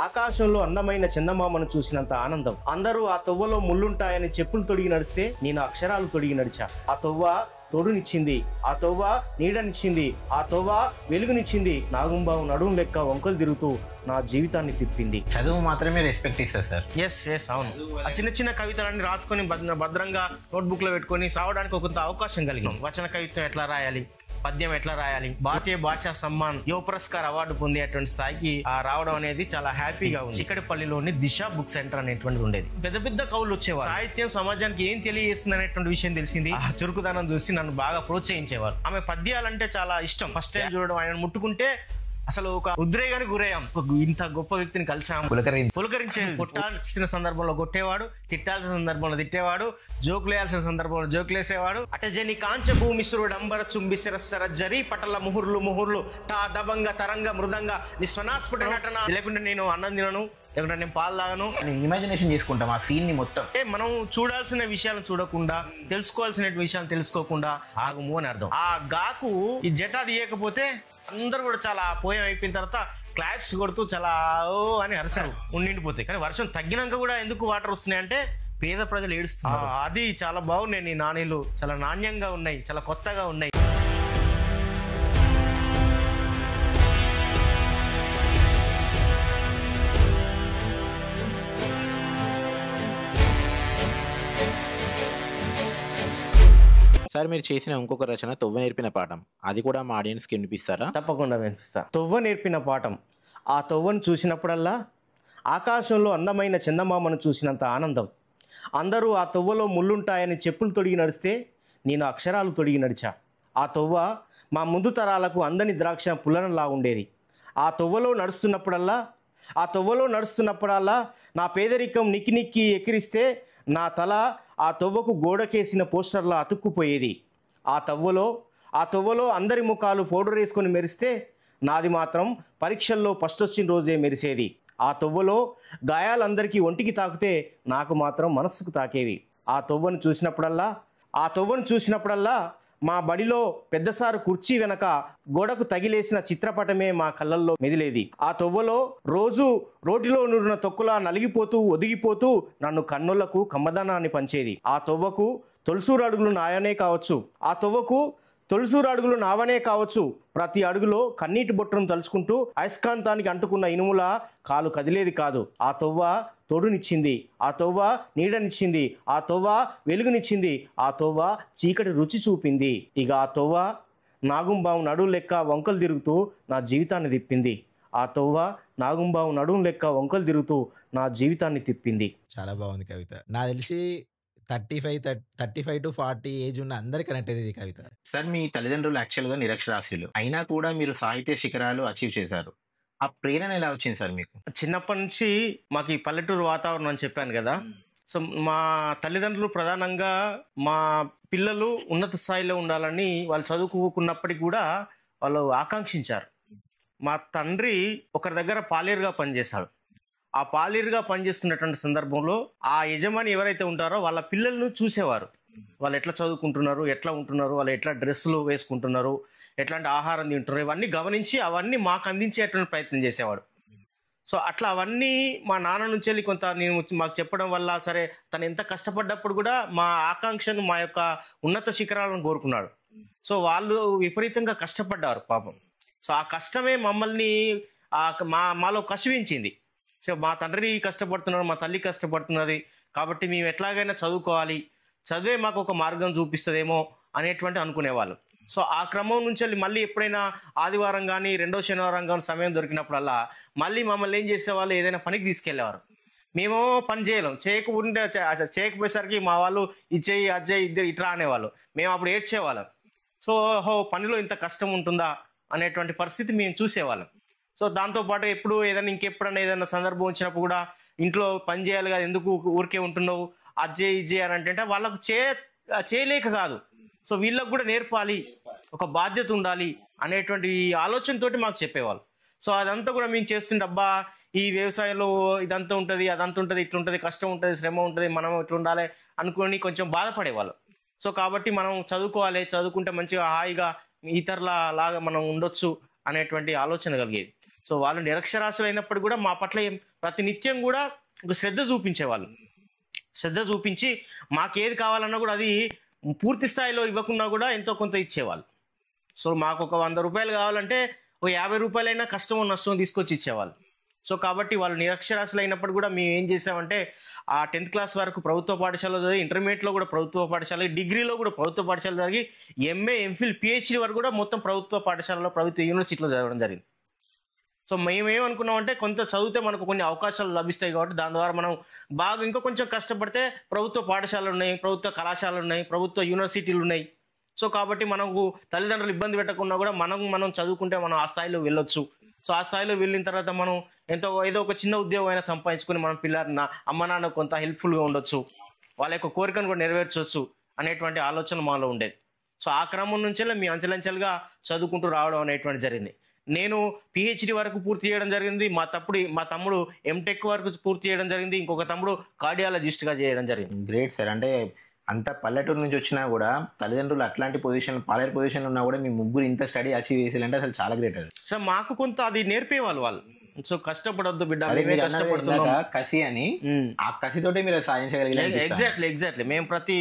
ఆకాశంలో అందమైన చందమామను చూసినంత ఆనందం. అందరూ ఆ తొవ్వలో ముళ్ళుంటాయని చెప్పులు తొడిగి నడిస్తే నేను అక్షరాలు తొడిగి నడిచా. ఆ తొవ్వ తోడునిచ్చింది, ఆ తొవ్వ నీడనిచ్చింది, ఆ తొవ్వ వెలుగునిచ్చింది. నాగుంబావు నడుము లెక్క వంకలు తిరుగుతూ నా జీవితాన్ని తిప్పింది. చదువు మాత్రమే రెస్పెక్ట్ ఇస్తారు సార్. ఎస్ అవును. ఆ చిన్న చిన్న కవితలన్నీ రాసుకొని భద్రంగా నోట్బుక్ లో పెట్టుకొని సావడానికి కొంత అవకాశం కలిగినాం. వచన కవిత్వం ఎట్లా రాయాలి, పద్యం ఎట్లా రాయాలి, భారతీయ భాషా సమ్మాన్ యువ పురస్కార్ అవార్డు పొందేటువంటి స్థాయికి రావడం అనేది చాలా హ్యాపీగా ఉంది. చిక్కడపల్లిలోని దిశ బుక్ సెంటర్ అనేటువంటిది ఉండేది. పెద్ద పెద్ద కవులు వచ్చేవారు. సాహిత్యం సమాజానికి ఏం తెలియజేస్తుంది అనేటువంటి విషయం తెలిసింది. ఆ చురుకుదనం చూసి నన్ను బాగా ప్రోత్సహించేవారు. ఆమె పద్యాలంటే చాలా ఇష్టం. ఫస్ట్ టైం చూడడం, ఆయన ముట్టుకుంటే అసలు ఒక ఉద్రేగానికి గురయ్యాం. ఇంత గొప్ప వ్యక్తిని కలిసాం. పులకరించే కొట్టాల్సిన సందర్భంలో కొట్టేవాడు, తిట్టాల్సిన సందర్భంలో తిట్టేవాడు, జోకులు వేయాల్సిన సందర్భంలో జోకులు వేసేవాడు. అటజని కాంచ భూమిశ్రుడు అంబర చుంబి శిరస్సర జరి పటల ముహుర్లు టా దబంగ తరంగ మృదంగ నిస్వనాస్ఫుట నటన. లేకుంటే నేను అన్నం తినను, లేకుంటే నేను పాలు తాగను. ఇమాజినేషన్ చేసుకుంటాం ఆ సీన్ ని మొత్తం. మనం చూడాల్సిన విషయాలను చూడకుండా, తెలుసుకోవాల్సిన విషయాలు తెలుసుకోకుండా ఆగుము అని అర్థం. ఆ గాకు ఈ జటా తీయకపోతే అందరూ కూడా చాలా పోయం అయిపోయిన తర్వాత క్లాప్స్ కొడుతూ చాలా ఓ అని అరసలు ఉండిపోతాయి. కానీ వర్షం తగ్గినాక కూడా ఎందుకు వాటర్ వస్తున్నాయి అంటే పేద ప్రజలు ఏడుస్తున్నారు. అది చాలా బాగున్నాయి. నీ నాణేలు చాలా నాణ్యంగా ఉన్నాయి, చాలా కొత్తగా ఉన్నాయి. సార్, మీరు చేసిన ఇంకొక రచన తొవ్వ నేర్పిన పాఠం, అది కూడా మా ఆడియన్స్కి వినిపిస్తారా? తప్పకుండా వినిపిస్తా. తొవ్వ నేర్పిన పాఠం. ఆ తొవ్వను చూసినప్పుడల్లా ఆకాశంలో అందమైన చందమామను చూసినంత ఆనందం. అందరూ ఆ తొవ్వలో ముళ్ళుంటాయని చెప్పులు తొడిగి నడిస్తే నేను అక్షరాలు తొడిగి నడిచా. ఆ తొవ్వ మా ముందు తరాలకు అందని ద్రాక్ష పుల్లనలా ఉండేది. ఆ తొవ్వలో నడుస్తున్నప్పుడల్లా నా పేదరికం నిక్కి ఎక్కిరిస్తే నా తల ఆ తొవ్వకు గోడకేసిన పోస్టర్లా అతుక్కుపోయేది. ఆ తొవ్వలో అందరి ముఖాలు పౌడర్ వేసుకొని మెరిస్తే నాది మాత్రం పరీక్షల్లో ఫస్ట్ వచ్చిన రోజే మెరిసేది. ఆ తొవ్వలో గాయాలందరికీ ఒంటికి తాకితే నాకు మాత్రం మనస్సుకు తాకేవి. ఆ తొవ్వను చూసినప్పుడల్లా మా బడిలో పెద్దసారు కుర్చీ వెనక గోడకు తగిలేసిన చిత్రపటమే మా కళ్ళల్లో మెదిలేది. ఆ తొవ్వలో రోజు రోటిలో నూరిన తొక్కులా నలిగిపోతూ ఒదిగిపోతూ నన్ను కన్నులకు కమ్మదనాన్ని పంచేది. ఆ తొవ్వకు తొలసూరు అడుగులు నావనే కావచ్చు. ప్రతి అడుగులో కన్నీటి బొట్టును తలుచుకుంటూ అయస్కాంతానికి అంటుకున్న ఇనుములా కాలు కదిలేది కాదు. ఆ తొవ్వ తోడునిచ్చింది, ఆ తొవ్వ నీడనిచ్చింది, ఆ తొవ్వ వెలుగునిచ్చింది, ఆ తొవ్వ చీకటి రుచి చూపింది. ఇక ఆ తొవ్వ నాగుంబావు నడుము లెక్క వంకలు తిరుగుతూ నా జీవితాన్ని తిప్పింది. ఆ తొవ్వ నాగుంబావు నడుము లెక్క వంకలు తిరుగుతూ నా జీవితాన్ని తిప్పింది. చాలా బాగుంది కవిత. నాకు తెలిసి 35 to 40 ఏజ్ ఉన్న అందరికి కనెక్ట్ అయ్యేది ఈ కవిత. సార్, మీ తల్లిదండ్రులు యాక్చువల్గా నిరక్షరాస్యులు అయినా కూడా మీరు సాహిత్య శిఖరాలు అచీవ్ చేశారు. ఆ ప్రేరణ ఎలా వచ్చింది సార్ మీకు? చిన్నప్పటి నుంచి మాకు ఈ పల్లెటూరు వాతావరణం అని చెప్పాను కదా. సో మా తల్లిదండ్రులు ప్రధానంగా మా పిల్లలు ఉన్నత స్థాయిలో ఉండాలని వాళ్ళు చదువుకున్నప్పటికీ కూడా వాళ్ళు ఆకాంక్షించారు. మా తండ్రి ఒకరి దగ్గర పాలేరుగా పనిచేశాడు. ఆ పాలేరుగా పనిచేస్తున్నటువంటి సందర్భంలో ఆ యజమాని ఎవరైతే ఉంటారో వాళ్ళ పిల్లలను చూసేవారు. వాళ్ళు ఎట్లా చదువుకుంటున్నారు, ఎట్లా ఉంటున్నారు, వాళ్ళు ఎట్లా డ్రెస్సులు వేసుకుంటున్నారు, ఎట్లాంటి ఆహారం తింటున్నారు, ఇవన్నీ గమనించి అవన్నీ మాకు అందించేటువంటి ప్రయత్నం చేసేవాడు. సో అట్లా అవన్నీ మా నాన్న నుంచి వెళ్ళి కొంత నేను మాకు చెప్పడం వల్ల సరే తను ఎంత కష్టపడ్డప్పుడు కూడా మా ఆకాంక్షను, మా యొక్క ఉన్నత శిఖరాలను కోరుకున్నాడు. సో వాళ్ళు విపరీతంగా కష్టపడ్డారు పాపం. సో ఆ కష్టమే మమ్మల్ని మాలో కసివించింది. సో మా తండ్రి కష్టపడుతున్నారు, మా తల్లి కష్టపడుతున్నది కాబట్టి మేము ఎట్లాగైనా చదువుకోవాలి, చదివే మాకు ఒక మార్గం చూపిస్తుందేమో అనేటువంటి అనుకునేవాళ్ళు. సో ఆ క్రమం నుంచి వెళ్ళి మళ్ళీ ఎప్పుడైనా ఆదివారం కానీ రెండో శనివారం కానీ సమయం దొరికినప్పుడల్లా మళ్ళీ మమ్మల్ని ఏం చేసేవాళ్ళు, ఏదైనా పనికి తీసుకెళ్లేవారు. మేము పని చేయకపోయేసరికి మా వాళ్ళు ఇచ్చేయి అజ్జేయి ఇద్దరు ఇట్లా అనేవాళ్ళు. మేము అప్పుడు ఏడ్చేవాళ్ళం. సో పనిలో ఇంత కష్టం ఉంటుందా అనేటువంటి పరిస్థితి మేము చూసేవాళ్ళం. సో దాంతోపాటు ఎప్పుడు ఇంకెప్పుడైనా ఏదైనా సందర్భం వచ్చినప్పుడు కూడా ఇంట్లో పని చేయాలి కదా, ఎందుకు ఊరికే ఉంటున్నావు, అజ్జేయి ఇజ్జే అని అంటే వాళ్ళకు చేయలేక కాదు, సో వీళ్ళకు కూడా నేర్పాలి, ఒక బాధ్యత ఉండాలి అనేటువంటి ఆలోచనతోటి మాకు చెప్పేవాళ్ళు. సో అదంతా కూడా మేము చేస్తుంటే అబ్బా ఈ వ్యవసాయంలో ఇదంతా ఉంటుంది, అదంతా ఉంటుంది, ఇట్లుంటుంది, కష్టం ఉంటుంది, శ్రమ ఉంటుంది, మనం ఇట్లా ఉండాలి అనుకొని కొంచెం బాధపడేవాళ్ళు. సో కాబట్టి మనం చదువుకోవాలి, చదువుకుంటే మంచిగా హాయిగా ఇతరుల లాగా మనం ఉండొచ్చు అనేటువంటి ఆలోచన కలిగేది. సో వాళ్ళు నిరక్షరాస్యులు అయినప్పుడు కూడా మా పట్ల ప్రతినిత్యం కూడా ఒక శ్రద్ధ చూపించేవాళ్ళు. శ్రద్ధ చూపించి మాకేది కావాలన్నా కూడా అది పూర్తి స్థాయిలో ఇవ్వకున్నా కూడా ఎంతో కొంత ఇచ్చేవాళ్ళు. సో మాకు ఒక 100 రూపాయలు కావాలంటే ఒక 50 రూపాయలైనా కష్టమో నష్టమో తీసుకొచ్చి ఇచ్చేవాళ్ళు. సో కాబట్టి వాళ్ళు నిరక్షరాస్యులు అయినప్పుడు కూడా మేము ఏం చేసామంటే ఆ 10th క్లాస్ వరకు ప్రభుత్వ పాఠశాలలో చదివి, ఇంటర్మీడియట్లో కూడా ప్రభుత్వ పాఠశాల, డిగ్రీలో కూడా ప్రభుత్వ పాఠశాల జరిగి, ఎంఏ, ఎంఫిల్, పిహెచ్డి వరకు కూడా మొత్తం ప్రభుత్వ పాఠశాలలో, ప్రభుత్వ యూనివర్సిటీలో చదవడం జరిగింది. సో మేమేమనుకున్నామంటే కొంత చదివితే మనకు కొన్ని అవకాశాలు లభిస్తాయి కాబట్టి దాని ద్వారా మనం బాగా ఇంకా కొంచెం కష్టపడితే ప్రభుత్వ పాఠశాలలు ఉన్నాయి, ప్రభుత్వ కళాశాలలు ఉన్నాయి, ప్రభుత్వ యూనివర్సిటీలు ఉన్నాయి. సో కాబట్టి మనకు తల్లిదండ్రులు ఇబ్బంది పెట్టకుండా కూడా మనం చదువుకుంటే మనం ఆ స్థాయిలో వెళ్ళొచ్చు. సో ఆ స్థాయిలో వెళ్ళిన తర్వాత మనం ఏదో ఒక చిన్న ఉద్యోగం అయినా సంపాదించుకొని మన పిల్లల అమ్మ నాన్న కొంత హెల్ప్ఫుల్గా ఉండొచ్చు, వాళ్ళ యొక్క కోరికను కూడా నెరవేర్చవచ్చు అనేటువంటి ఆలోచన మాలో ఉండేది. సో ఆ క్రమం నుంచే మీ అంచెలంచెలుగా చదువుకుంటూ రావడం అనేటువంటి జరిగింది. నేను పిహెచ్డి వరకు పూర్తి చేయడం జరిగింది. మా తమ్ముడు ఎంటెక్ వరకు పూర్తి చేయడం జరిగింది. ఇంకొక తమ్ముడు కార్డియాలజిస్ట్గా చేయడం జరిగింది. Great sir. అంటే అంత పల్లెటూరు నుంచి వచ్చినా కూడా తల్లిదండ్రులు అట్లాంటి పాలేరు పొజిషన్ ఉన్నా కూడా మీ ముగ్గురు ఇంత స్టడీ అచీవ్ చేసేయాలంటే అసలు చాలా గ్రేట్. అది సో మాకు కొంత అది నేర్పేవాళ్ళు వాళ్ళు. సో కష్టపడొద్దు బిడ్డ, కసి అని ఆ కసితోటే మీరు సాధించగలిగారు. ఎగ్జాక్ట్లీ మేము ప్రతి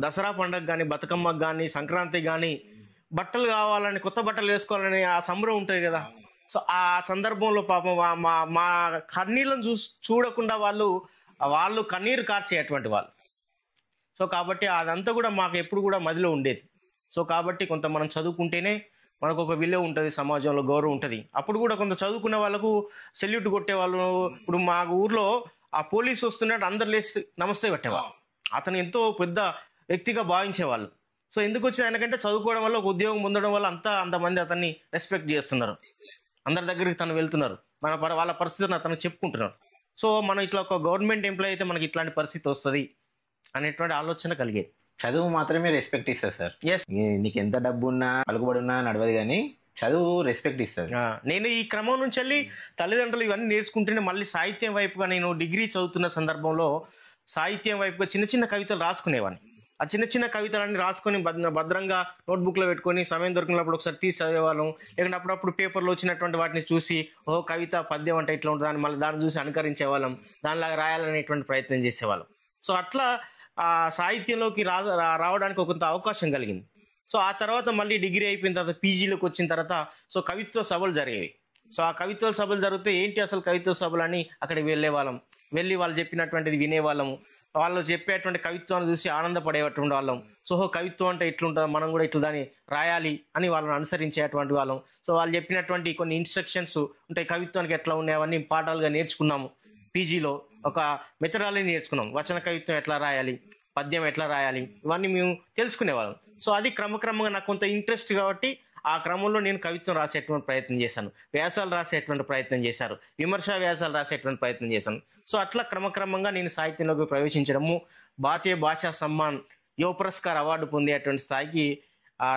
దసరా పండుగ కానీ, బతుకమ్మకు కానీ, సంక్రాంతికి కానీ బట్టలు కావాలని, కొత్త బట్టలు వేసుకోవాలని ఆ సంబరం ఉంటుంది కదా. సో ఆ సందర్భంలో పాపం మా కన్నీళ్ళను చూడకుండా వాళ్ళు కన్నీరు కార్చేటువంటి వాళ్ళు. సో కాబట్టి అదంతా కూడా మాకు ఎప్పుడు కూడా మదిలో ఉండేది. సో కాబట్టి కొంత మనం చదువుకుంటేనే మనకు ఒక విలువ ఉంటుంది, సమాజంలో గౌరవం ఉంటుంది. అప్పుడు కూడా కొంత చదువుకున్న వాళ్ళకు సెల్యూట్ కొట్టేవాళ్ళు. ఇప్పుడు మా ఊర్లో ఆ పోలీసు వస్తున్నట్టు అందరు లేసి నమస్తే పెట్టేవాళ్ళు. అతను ఎంతో పెద్ద వ్యక్తిగా భావించేవాళ్ళు. సో ఎందుకు వచ్చింది ఆయనకంటే చదువుకోవడం వల్ల, ఒక ఉద్యోగం పొందడం వల్ల అంతమంది అతన్ని రెస్పెక్ట్ చేస్తున్నారు, అందరి దగ్గరికి తను వెళ్తున్నారు, వాళ్ళ పరిస్థితిని అతను చెప్పుకుంటున్నారు. సో మనం ఇట్లా ఒక గవర్నమెంట్ ఎంప్లాయీ అయితే మనకి ఇట్లాంటి పరిస్థితి వస్తుంది అనేటువంటి ఆలోచన కలిగేది. చదువు మాత్రమే రెస్పెక్ట్ ఇస్తుంది సార్. ఎస్, నీకు ఎంత డబ్బు ఉన్నా, పలుకుబడి ఉన్నా నడవదు, కానీ చదువు రెస్పెక్ట్ ఇస్తుంది. నేను ఈ క్రమం నుంచి వెళ్ళి తల్లిదండ్రులు ఇవన్నీ నేర్చుకుంటేనే మళ్ళీ సాహిత్యం వైపుగా, నేను డిగ్రీ చదువుతున్న సందర్భంలో సాహిత్యం వైపుగా చిన్న చిన్న కవితలు రాసుకునేవాడిని. ఆ చిన్న చిన్న కవితలన్నీ రాసుకొని భద్రంగా నోట్బుక్లో పెట్టుకొని సమయం దొరికినప్పుడు ఒకసారి తీసి చదివేవాళ్ళం. లేకుంటే అప్పుడప్పుడు పేపర్లో వచ్చినటువంటి వాటిని చూసి కవిత పద్యం అంటే ఇట్లా ఉంటుంది అని మళ్ళీ దాన్ని చూసి అనుకరించేవాళ్ళం, దానిలాగా రాయాలనేటువంటి ప్రయత్నం చేసేవాళ్ళం. సో అట్లా ఆ సాహిత్యంలోకి రావడానికి కొంత అవకాశం కలిగింది. సో ఆ తర్వాత మళ్ళీ డిగ్రీ అయిపోయిన తర్వాత పీజీలోకి వచ్చిన తర్వాత సో కవిత్వ సభలు జరిగేవి. సో ఆ కవిత్వ సభలు జరిగితే ఏంటి అసలు కవిత్వ సభలు అని అక్కడికి వెళ్ళేవాళ్ళం. వెళ్ళి వాళ్ళు చెప్పినటువంటిది వినేవాళ్ళము. వాళ్ళు చెప్పేటువంటి కవిత్వాన్ని చూసి ఆనందపడేటువంటి వాళ్ళం. సో కవిత్వం అంటే ఇట్లుంటుంది, మనం కూడా ఇట్లా దాన్ని రాయాలి అని వాళ్ళని అనుసరించేటువంటి వాళ్ళం. సో వాళ్ళు చెప్పినటువంటి కొన్ని ఇన్స్ట్రక్షన్స్ ఉంటాయి, కవిత్వానికి ఎట్లా ఉన్నాయి అవన్నీ పాఠాలుగా నేర్చుకున్నాము. పీజీలో ఒక మెథడాలజీ నేర్చుకున్నాం, వచన కవిత్వం ఎట్లా రాయాలి, పద్యం ఎట్లా రాయాలి, ఇవన్నీ మేము తెలుసుకునేవాళ్ళం. సో అది క్రమక్రమంగా నాకు కొంత ఇంట్రెస్ట్ కాబట్టి ఆ క్రమంలో నేను కవిత్వం రాసేటువంటి ప్రయత్నం చేశాను, వ్యాసాలు రాసేటువంటి ప్రయత్నం చేశాను, విమర్శా వ్యాసాలు రాసేటువంటి ప్రయత్నం చేశాను. సో అట్లా క్రమక్రమంగా నేను సాహిత్యంలోకి ప్రవేశించడము, భారతీయ భాషా సమ్మాన్ యువ పురస్కార్ అవార్డు పొందేటువంటి స్థాయికి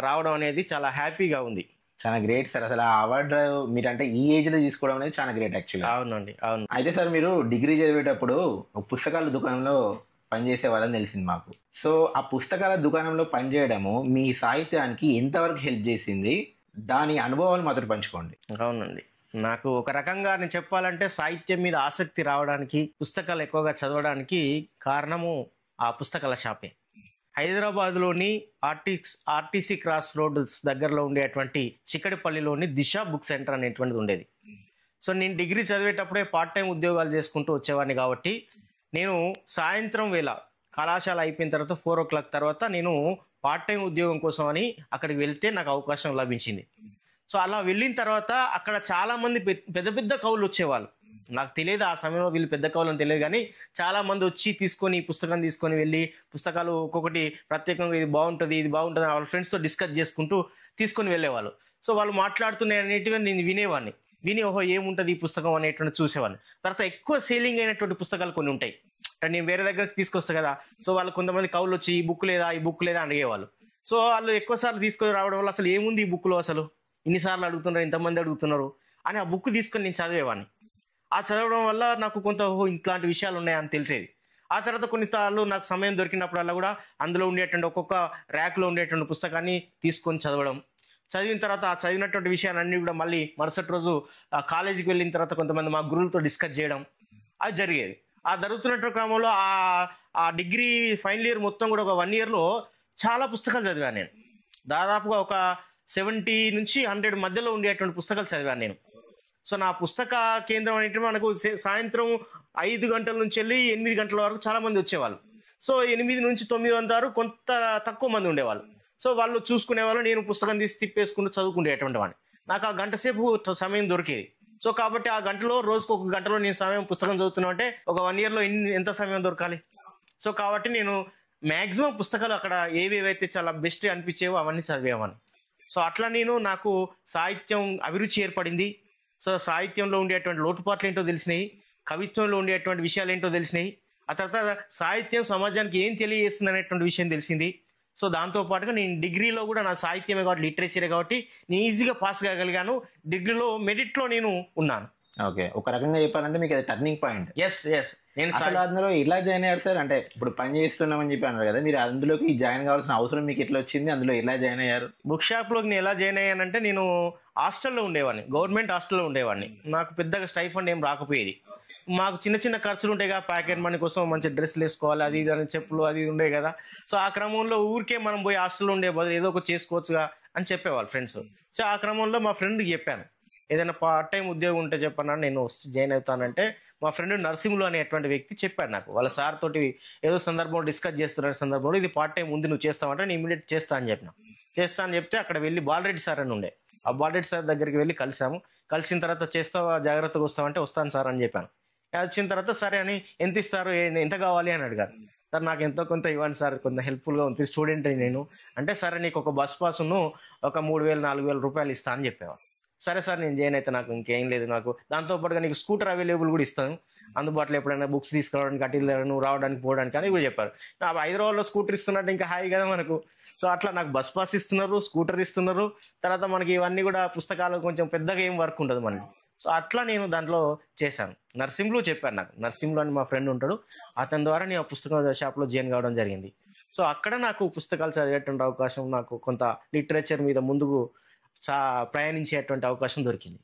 రావడం అనేది చాలా హ్యాపీగా ఉంది. చాలా గ్రేట్ సార్. అసలు ఆ అవార్డు మీరు అంటే ఈ ఏజ్ లో తీసుకోవడం అనేది చాలా గ్రేట్ యాక్చువల్లీ. అవునండి, అవును. అయితే సార్ మీరు డిగ్రీ చదివేటప్పుడు పుస్తకాల దుకాణంలో పనిచేసే వాళ్ళని తెలిసింది మాకు. సో ఆ పుస్తకాల దుకాణంలో పనిచేయడము మీ సాహిత్యానికి ఎంతవరకు హెల్ప్ చేసింది, దాని అనుభవాలు మాత్రం పంచుకోండి. అవునండి, నాకు ఒక రకంగా నేను చెప్పాలంటే సాహిత్యం మీద ఆసక్తి రావడానికి, పుస్తకాలు ఎక్కువగా చదవడానికి కారణము ఆ పుస్తకాల షాపే. హైదరాబాద్లోని ఆర్టీసీ క్రాస్ రోడ్స్ దగ్గరలో ఉండేటువంటి చిక్కడిపల్లిలోని దిశ బుక్ సెంటర్ అనేటువంటిది ఉండేది. సో నేను డిగ్రీ చదివేటప్పుడే పార్ట్ టైం ఉద్యోగాలు చేసుకుంటూ వచ్చేవాడిని కాబట్టి నేను సాయంత్రం వేళ కళాశాల అయిపోయిన తర్వాత 4 o'clock తర్వాత నేను పార్ట్ టైం ఉద్యోగం కోసం అని అక్కడికి వెళ్తే నాకు అవకాశం లభించింది. సో అలా వెళ్ళిన తర్వాత అక్కడ చాలామంది పెద్ద పెద్ద కవులు వచ్చేవాళ్ళు. నాకు తెలియదు ఆ సమయంలో వీళ్ళు పెద్ద కవులు అని తెలియదు, కానీ చాలామంది వచ్చి ఈ పుస్తకం తీసుకొని వెళ్ళి పుస్తకాలు ఒక్కొక్కటి ప్రత్యేకంగా ఇది బాగుంటుంది వాళ్ళ ఫ్రెండ్స్తో డిస్కస్ చేసుకుంటూ తీసుకొని వెళ్ళేవాళ్ళు. సో వాళ్ళు మాట్లాడుతున్నాయి అనేటివి నేను వినేవాడిని. విని ఏముంటుంది ఈ పుస్తకం అనేటువంటి చూసేవాడిని. తర్వాత ఎక్కువ సేలింగ్ అయినటువంటి పుస్తకాలు కొన్ని ఉంటాయి, నేను వేరే దగ్గర తీసుకొస్తా కదా. సో వాళ్ళు కొంతమంది కవులు వచ్చి ఈ బుక్ లేదా అని అడిగేవాళ్ళు. సో వాళ్ళు ఎక్కువసార్లు తీసుకొని రావడం వల్ల అసలు ఏముంది ఈ బుక్లో, అసలు ఇన్నిసార్లు అడుగుతున్నారు, ఇంతమంది అడుగుతున్నారు అని ఆ బుక్ తీసుకొని నేను చదివేవాడిని. ఆ చదవడం వల్ల నాకు కొంత ఇట్లాంటి విషయాలు ఉన్నాయని తెలిసేది. ఆ తర్వాత కొన్నిసార్లు నాకు సమయం దొరికినప్పుడల్లా కూడా అందులో ఉండేటువంటి ఒక్కొక్క ర్యాక్లో ఉండేటువంటి పుస్తకాన్ని తీసుకొని చదవడం. చదివిన తర్వాత ఆ చదివినటువంటి విషయాలన్నీ కూడా మళ్ళీ మరుసటి రోజు కాలేజీకి వెళ్ళిన తర్వాత కొంతమంది మా గురువులతో డిస్కస్ చేయడం అది జరిగేది. ఆ జరుగుతున్నటువంటి క్రమంలో ఆ డిగ్రీ ఫైనల్ ఇయర్ మొత్తం కూడా ఒక 1 yearలో చాలా పుస్తకాలు చదివాను నేను. దాదాపుగా ఒక 70 నుంచి 100 మధ్యలో ఉండేటువంటి పుస్తకాలు చదివాను నేను. సో నా పుస్తక కేంద్రం అనేది మనకు సాయంత్రం 5 గంటల నుంచి వెళ్ళి 8 గంటల వరకు చాలా మంది వచ్చేవాళ్ళు. సో 8 నుంచి 9 వరకు కొంత తక్కువ మంది ఉండేవాళ్ళు. సో వాళ్ళు చూసుకునేవాళ్ళు, నేను పుస్తకం తీసి తిప్పేసుకుంటూ చదువుకునేటువంటి వాడిని. నాకు ఆ గంట సేపు సమయం దొరికేది. సో కాబట్టి ఆ గంటలో రోజుకు 1 గంటలో నేను సమయం పుస్తకం చదువుతున్నా అంటే ఒక 1 yearలో ఎంత సమయం దొరకాలి? సో కాబట్టి నేను మ్యాక్సిమం పుస్తకాలు అక్కడ ఏవేవైతే చాలా బెస్ట్ అనిపించేవో అవన్నీ చదివేవాడిని. సో అట్లా నాకు సాహిత్యం అభిరుచి ఏర్పడింది. సో సాహిత్యంలో ఉండేటువంటి లోటుపాట్లు ఏంటో తెలిసినాయి, కవిత్వంలో ఉండేటువంటి విషయాలు ఏంటో తెలిసినాయి. ఆ తర్వాత సాహిత్యం సమాజానికి ఏం తెలియజేస్తుంది అనేటువంటి విషయం తెలిసింది. సో దాంతో పాటుగా నేను డిగ్రీలో కూడా నా సాహిత్యమే కాబట్టి లిటరేచరే కాబట్టి నేను ఈజీగా పాస్ కాగలిగాను. డిగ్రీలో మెరిట్లో నేను ఉన్నాను. ఓకే, ఒక రకంగా చెప్పాలంటే మీకు అది టర్నింగ్ పాయింట్. ఎస్ నేను అసలు అందులో ఎలా జాయిన్ అయ్యారు సార్? అంటే ఇప్పుడు పని చేస్తున్నామని చెప్పి అన్నారు కదా, మీరు అందులోకి జాయిన్ కావాల్సిన అవసరం మీకు ఎట్లా వచ్చింది? అందులో ఎలా జాయిన్ అయ్యారు? బుక్ షాప్లోకి నేను ఎలా జాయిన్ అయ్యానంటే నేను హాస్టల్లో ఉండేవాడిని, గవర్నమెంట్ హాస్టల్లో ఉండేవాడిని. నాకు పెద్దగా స్టైఫండ్ ఏం రాకపోయేది. మాకు చిన్న చిన్న ఖర్చులు ఉంటాయి కదా, ప్యాకెట్ మనీ కోసం మంచి డ్రెస్సులు వేసుకోవాలి, అది ఇది అని చెప్పులు అది ఉండే కదా. సో ఆ క్రమంలో ఊరికే మనం పోయి హాస్టల్లో ఉండే బదులు ఏదో ఒకటి చేసుకోవచ్చుగా అని చెప్పేవాళ్ళు ఫ్రెండ్స్. సో ఆ క్రమంలో మా ఫ్రెండ్కి చెప్పాను, ఏదైనా పార్ట్ టైం ఉద్యోగం ఉంటే చెప్పన్నా నేను జాయిన్ అవుతానంటే మా ఫ్రెండ్ నరసింహులు అనేటువంటి వ్యక్తి చెప్పాడు నాకు. వాళ్ళ సార్ తోటి ఏదో సందర్భంలో డిస్కస్ చేస్తున్న సందర్భంలో ఇది పార్ట్ టైం ఉంది, నువ్వు చేస్తావంటే నేను ఇమీడియట్ చేస్తా అని చెప్పిన. చేస్తా అని చెప్తే అక్కడ వెళ్ళి బాలరెడ్డి సార్ అని ఉండే, ఆ బాలరెడ్డి సార్ దగ్గరికి వెళ్ళి కలిసాము. కలిసిన తర్వాత చేస్తావా, జాగ్రత్తగా వస్తావంటే వస్తాను సార్ అని చెప్పాను. వచ్చిన తర్వాత సరే అని ఎంత ఇస్తారు, ఎంత కావాలి అని అడిగారు. సార్ నాకు ఎంతో కొంత ఇవ్వండి సార్, కొంత హెల్ప్ఫుల్గా ఉంది, స్టూడెంట్ నేను అంటే. సరే నీకు ఒక బస్ పాస్ను ఒక 3,000-4,000 రూపాయలు ఇస్తా అని చెప్పేవారు. సరే సార్ నేను జాయిన్ అయితే నాకు ఇంకేం లేదు, నాకు దాంతోపాటుగా నీకు స్కూటర్ అవైలబుల్ కూడా ఇస్తాను, అందుబాటులో ఎప్పుడైనా బుక్స్ తీసుకురావడానికి అటు నువ్వు రావడానికి పోవడానికి అని కూడా చెప్పారు. నాకు హైదరాబాద్లో స్కూటర్ ఇస్తున్నట్టు ఇంకా హాయి కదా మనకు. సో అట్లా నాకు బస్ పాస్ ఇస్తున్నారు, స్కూటర్ ఇస్తున్నారు. తర్వాత మనకి ఇవన్నీ కూడా పుస్తకాలు కొంచెం పెద్దగా ఏం వర్క్ ఉంటుంది మనకి. సో అట్లా నేను దాంట్లో చేశాను. నర్సింహులు చెప్పాను నాకు, నర్సింహులు అని మా ఫ్రెండ్ ఉంటాడు, అతని ద్వారా నేను ఆ పుస్తకాల షాప్లో జాయిన్ కావడం జరిగింది. సో అక్కడ నాకు పుస్తకాలు చదివేటువంటి అవకాశం, నాకు కొంత లిటరేచర్ మీద ముందుకు ప్రయాణించేటువంటి అవకాశం దొరికింది.